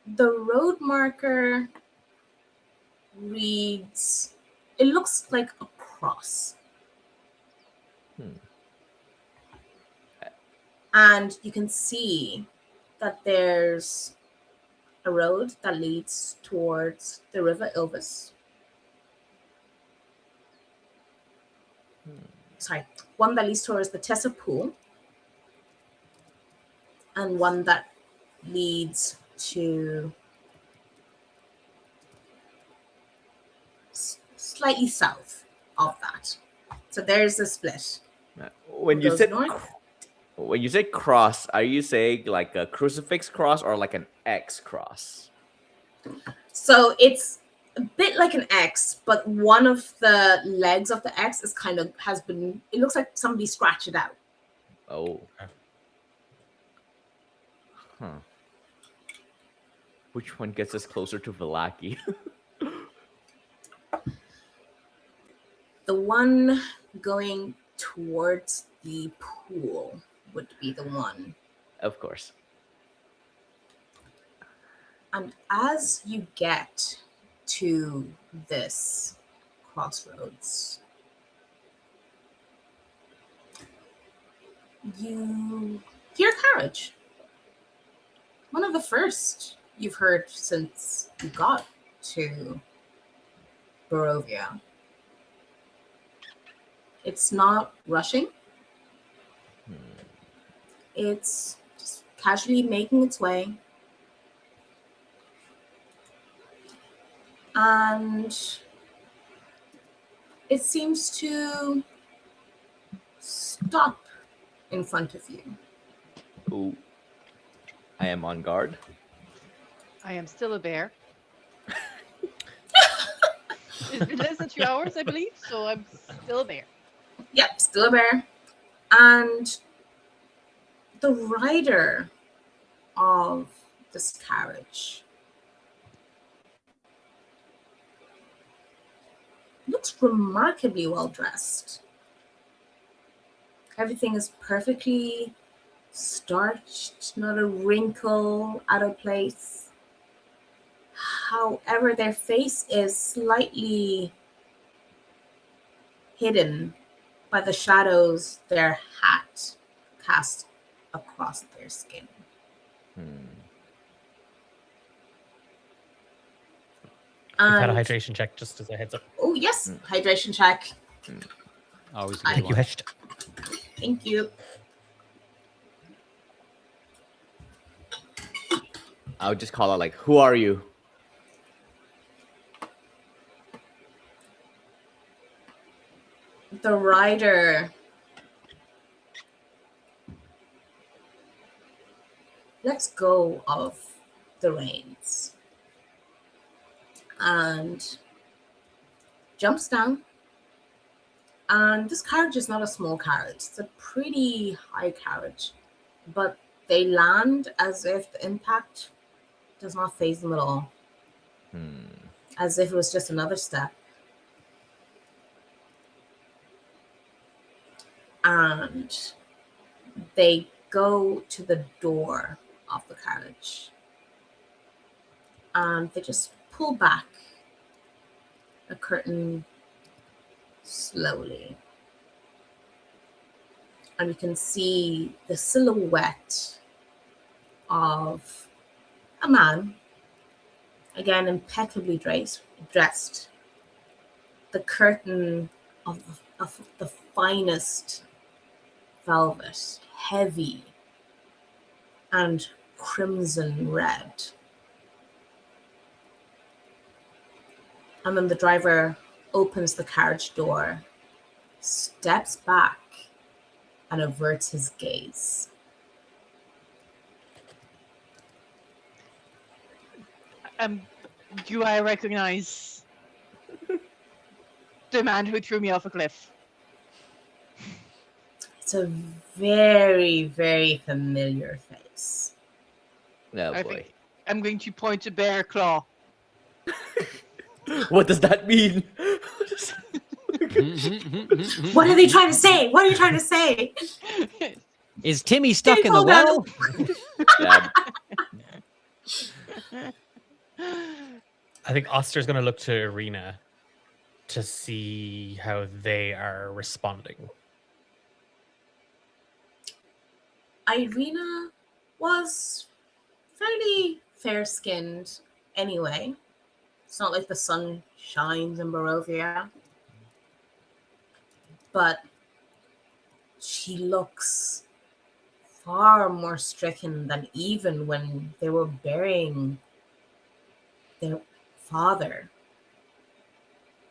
The road marker reads, it looks like a cross. And you can see that there's a road that leads towards the River Ilvis. Sorry, one that leads towards the Tessa Pool, and one that leads to slightly south of that. So there's a split. When you Goes said north. when you say cross, are you saying like a crucifix cross or like an X cross? So it's a bit like an X, but one of the legs of the X is it looks like somebody scratched it out. Oh. Huh. Which one gets us closer to Valaki? The one going towards the pool would be the one. Of course. And as you get to this crossroads, you hear carriage. One of the first you've heard since you got to Barovia. It's not rushing. It's just casually making its way. And it seems to stop in front of you. Ooh. I am on guard. I am still a bear. It's been less than 2 hours, I believe, so I'm still a bear. Yep, still a bear. And the rider of this carriage looks remarkably well dressed. Everything is perfectly starched, not a wrinkle out of place. However, their face is slightly hidden by the shadows their hat casts across their skin. I've had a hydration check just as a heads up. Oh, yes, hydration check. Always a I- good Thank you, one. Hesht. Thank you. I'll just call out like, "Who are you?" The rider lets go of the reins and jumps down. And this carriage is not a small carriage, it's a pretty high carriage. But they land as if the impact does not faze them at all, as if it was just another step. And they go to the door of the carriage. And they just pull back a curtain slowly. And you can see the silhouette of a man, again impeccably dressed. The curtain of the finest velvet, heavy and crimson red. And then the driver opens the carriage door, steps back, and averts his gaze. Do I recognize the man who threw me off a cliff? It's a very, very familiar face. Oh I boy. think I'm going to point to Bear Claw. What does that mean? What are they trying to say? What are you trying to say? Is Timmy stuck Dave in the Colgan. well? Yeah. I think Oster's going to look to Arena to see how they are responding. Irina was fairly fair-skinned anyway. It's not like the sun shines in Barovia. But she looks far more stricken than even when they were burying their father.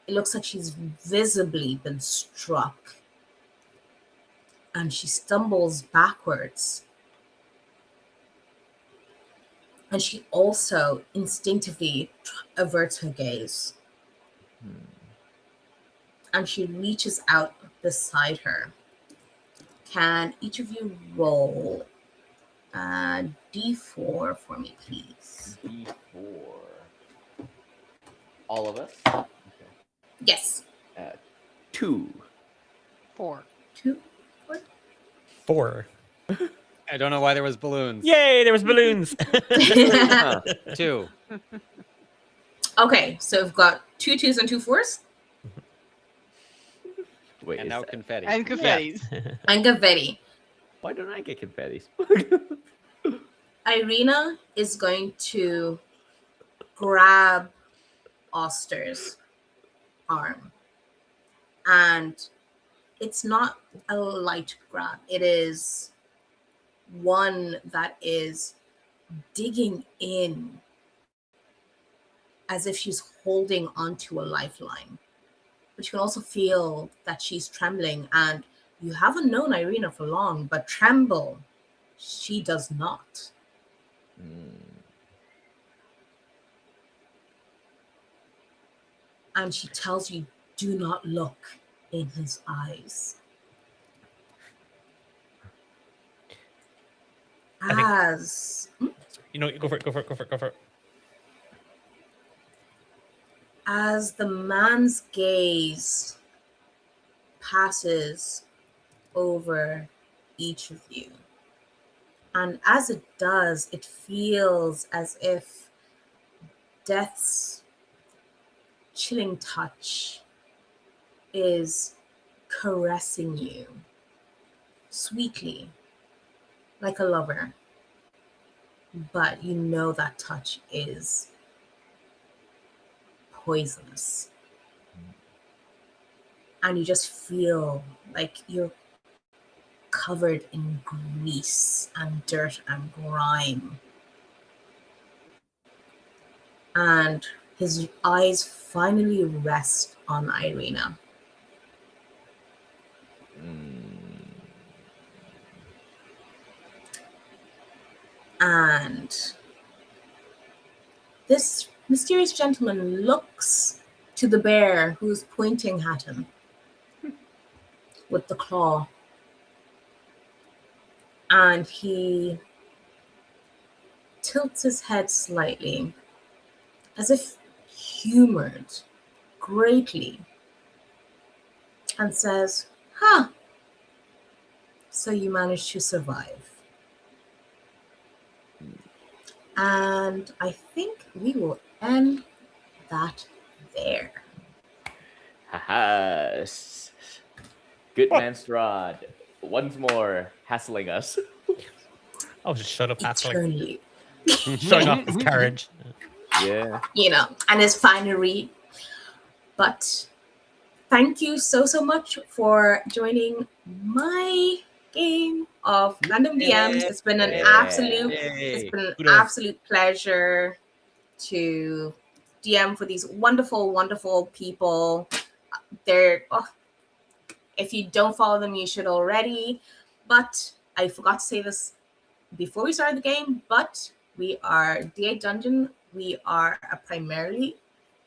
It looks like she's visibly been struck. And she stumbles backwards. And she also instinctively averts her gaze. And she reaches out beside her. Can each of you roll a d4 for me, please? D4. All of us? Yes. 2. 4. 2. 4. I don't know why there was balloons. Yay, there was balloons. Huh. 2. Okay, so we've got 2 2s and 2 4s. Wait, And is now that- confetti. And confettis. And Gavetti. why don't I get confettis? Irina is going to grab Oster's arm. And it's not a light grab. It is one that is digging in as if she's holding onto a lifeline. But you can also feel that she's trembling, and you haven't known Irina for long, but tremble she does not. And she tells you, do not look in his eyes. As You know, go for it. as the man's gaze passes over each of you, and as it does, it feels as if death's chilling touch is caressing you sweetly, like a lover. But you know that touch is poisonous. and you just feel like you're covered in grease and dirt and grime. And his eyes finally rest on Irina. And this mysterious gentleman looks to the bear who's pointing at him with the claw. And he tilts his head slightly, as if humored greatly, and says, "Huh, so you managed to survive." And I think we will end that there. Haha. Good man, Strahd. Once more, hassling us. Oh, just shut up, hassling. Eternally. Showing off his courage. Yeah. And his finery. But thank you so much for joining my game of Random DMs. It's been an absolute pleasure to DM for these wonderful, wonderful people. If you don't follow them, you should already. But I forgot to say this before we started the game, but we are D8 Dungeon. We are primarily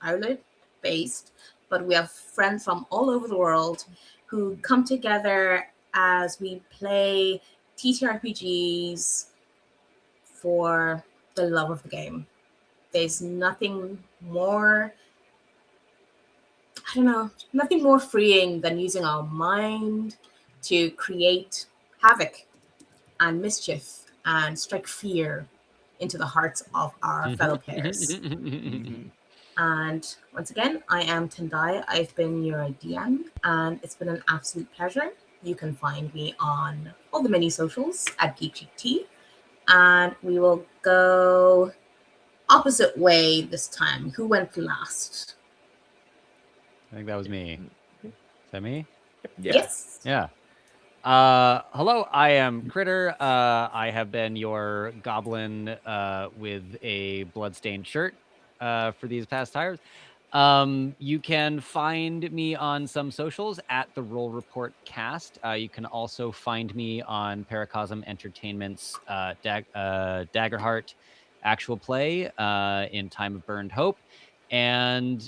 Ireland-based, but we have friends from all over the world who come together as we play TTRPGs for the love of the game. There's nothing more freeing than using our mind to create havoc and mischief and strike fear into the hearts of our fellow players. And once again, I am Tendai. I've been your DM, and it's been an absolute pleasure. You can find me on all the mini socials at GeekGT, and we will go opposite way this time. Who went last? I think that was me. Is that me? Yeah. Yes. Yeah. Hello, I am Critter. I have been your goblin with a bloodstained shirt for these past tires. You can find me on some socials at the Roll Report Cast. You can also find me on Paracosm Entertainment's Daggerheart actual play in Time of Burned Hope. And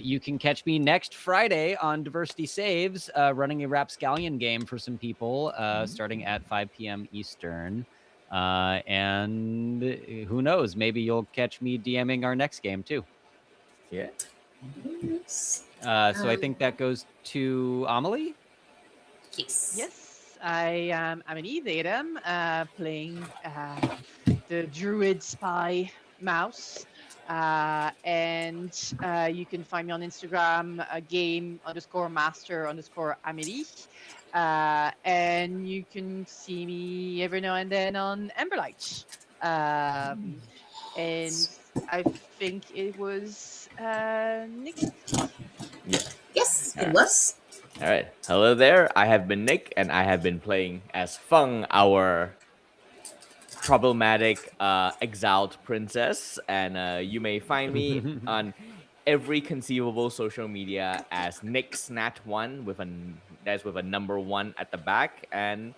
you can catch me next Friday on Diversity Saves, running a Rapscallion game for some people, starting at 5 p.m. Eastern. And who knows, maybe you'll catch me DMing our next game too. Yeah. Yes. So I think that goes to Amelie. Yes, I am Amelie Vedem, playing the druid spy mouse. And you can find me on Instagram, game_master_Amelie. And you can see me every now and then on Emberlight. And I think it was Nick. Yes, it was. All right. Hello there. I have been Nick, and I have been playing as Feng, our problematic exiled princess. And you may find me on every conceivable social media as NickSnat1 with a number 1 at the back, and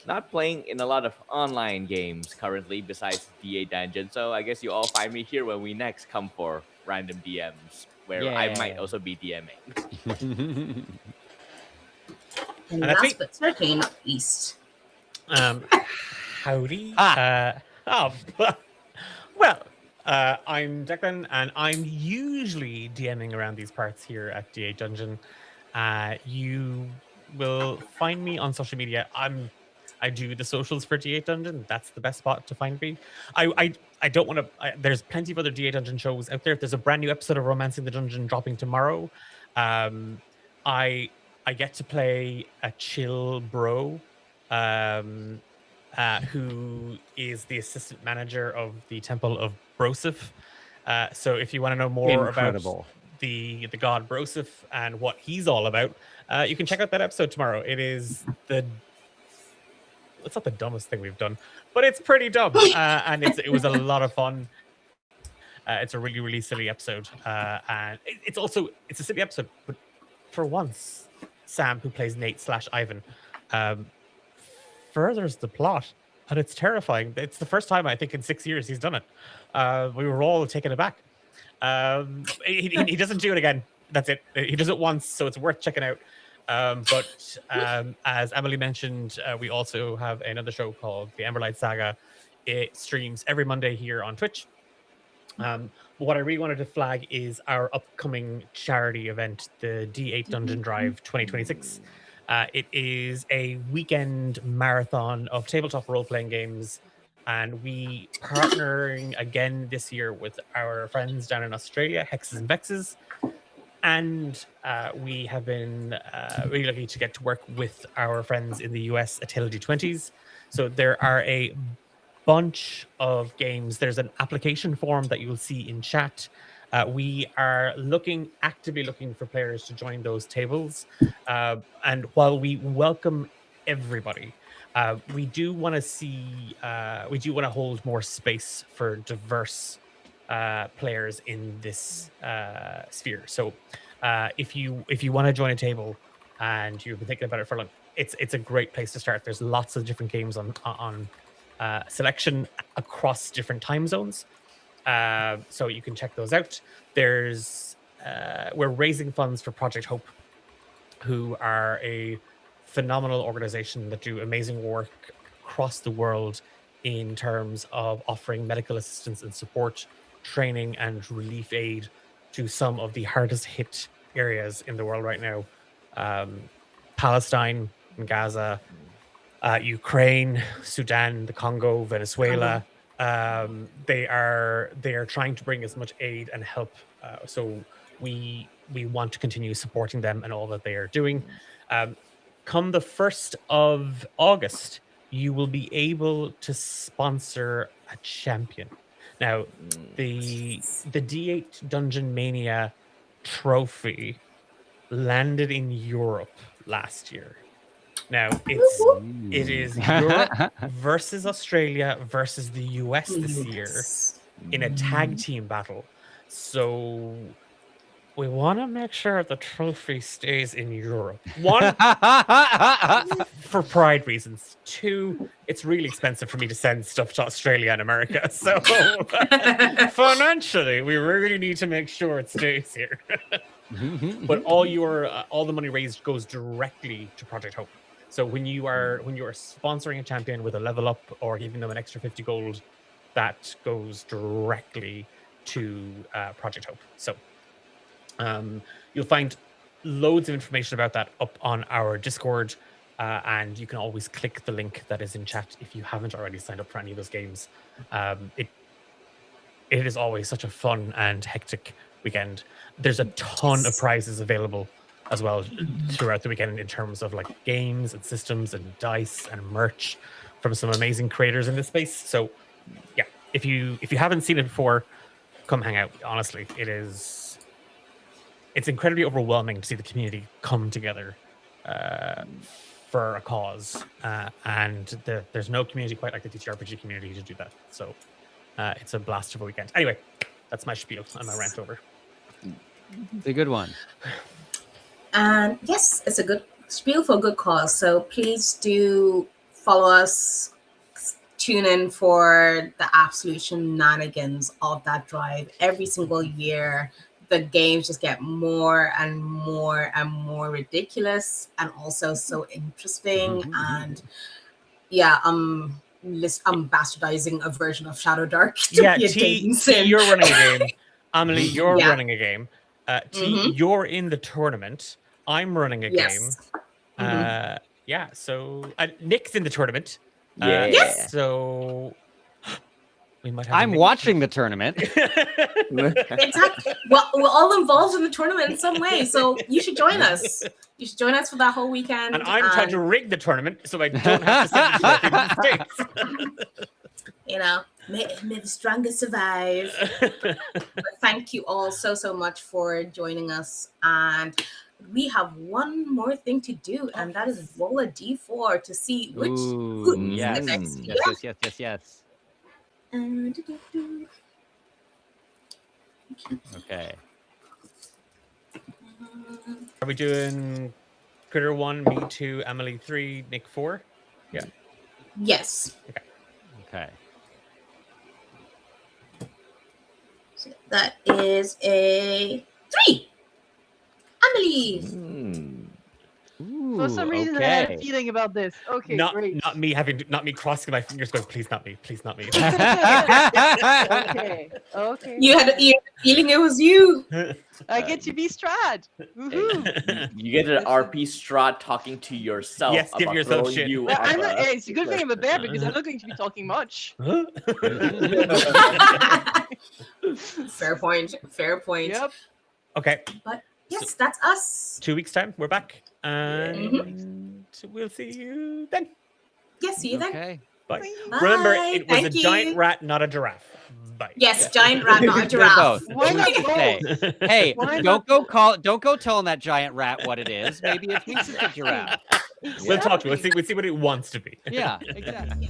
not playing in a lot of online games currently besides DA Dungeon. So I guess you all find me here when we next come for random DMs, where I might also be DMing. And that's last me. but certainly not least. Howdy. Well, I'm Declan, and I'm usually DMing around these parts here at DA Dungeon. You will find me on social media. I do the socials for D8 Dungeon. That's the best spot to find me. I don't want to. There's plenty of other D8 Dungeon shows out there. There's a brand new episode of Romancing the Dungeon dropping tomorrow. I get to play a chill bro, who is the assistant manager of the Temple of Broseph. So if you want to know more about the god Broseph and what he's all about, you can check out that episode tomorrow. It's not the dumbest thing we've done, but it's pretty dumb, and it was a lot of fun. It's a really, really silly episode, and it's a silly episode, but for once, Sam, who plays Nate/Ivan, um, furthers the plot, and it's terrifying. It's the first time I think in 6 years he's done it. We were all taken aback. He doesn't do it again. That's it. He does it once, so it's worth checking out. But as Emily mentioned, we also have another show called The Emberlight Saga. It streams every Monday here on Twitch. But what I really wanted to flag is our upcoming charity event, the D8 Dungeon Drive 2026. It is a weekend marathon of tabletop role-playing games, and we partnering again this year with our friends down in Australia, Hexes and Vexes. And we have been really lucky to get to work with our friends in the US at Tale of D20s. So there are a bunch of games. There's an application form that you'll see in chat. We are actively looking for players to join those tables. And while we welcome everybody, we do want to hold more space for diverse players in this sphere. So if you want to join a table and you've been thinking about it for long, it's a great place to start. There's lots of different games on selection across different time zones, so you can check those out. We're raising funds for Project Hope, who are a phenomenal organization that do amazing work across the world in terms of offering medical assistance and support, training and relief aid to some of the hardest hit areas in the world right now. Palestine and Gaza, Ukraine, Sudan, the Congo, Venezuela. They are trying to bring as much aid and help. So we want to continue supporting them and all that they are doing. Come the 1st of August, you will be able to sponsor a champion. Now, the D8 Dungeon Mania trophy landed in Europe last year. Now it is Europe versus Australia versus the US this year in a tag team battle. So we want to make sure the trophy stays in Europe. One, for pride reasons. Two, it's really expensive for me to send stuff to Australia and America. So financially, we really need to make sure it stays here. But all the money raised goes directly to Project Hope. So when you are sponsoring a champion with a level up or giving them an extra 50 gold, that goes directly to Project Hope. So you'll find loads of information about that up on our Discord, and you can always click the link that is in chat if you haven't already signed up for any of those games. It is always such a fun and hectic weekend. There's a ton of prizes available as well throughout the weekend in terms of like games and systems and dice and merch from some amazing creators in this space. So yeah, if you haven't seen it before, come hang out. Honestly, it's incredibly overwhelming to see the community come together for a cause, and there's no community quite like the TTRPG community to do that. So it's a blast of a weekend. Anyway, that's my spiel and my rant over. It's a good one. And yes, it's a good spiel for a good cause. So please do follow us. Tune in for the absolute shenanigans of that drive. Every single year, the games just get more and more and more ridiculous, and also so interesting. And yeah, I'm bastardizing a version of Shadow Dark. Yeah, T, you're running a game. Amelie, you're running a game. T, you're in the tournament. I'm running a game. Yeah, so Nick's in the tournament. Yes. So we might have. I'm watching the tournament. Exactly. Well, we're all involved in the tournament in some way, so you should join us. You should join us for that whole weekend. And I'm trying to rig the tournament so I don't have to send it to the States. You know, May the strongest survive. But thank you all so much for joining us. And we have one more thing to do, and that is roll a d4 to see which Ooh, who's yes. the next Yes, yes, yes, yes, yes. Okay. Are we doing Critter 1, me 2, Emily 3, Nick 4? Yeah. Yes. Okay. So that is a 3. Emily. For some reason, I had a okay. feeling about this. Okay, Not great. not me crossing my fingers going, please not me, please not me. Okay, okay. You had a feeling it was you. I get to be Strahd. Woohoo! You get an RP Strahd talking to yourself Yes, give about yourself throwing shit. you Well, off I'm not, a it's a good thing I'm a cliff. bear because I'm not going to be talking much. Fair point. Fair point. Yep. Okay, But yes, that's us. 2 weeks time, we're back. And Mm-hmm. we'll see you then. Yes, see you then. Okay. Bye. Bye. Remember, it was Thank a giant you. rat, not a giraffe. Bye. Yes, giant rat, not a They're giraffe. both. Why Who's not to both? say? Hey, Why don't not go telling that giant rat what it is. Maybe it thinks it's a giraffe. We'll talk to it. Exactly. We'll see what it wants to be. Yeah, exactly.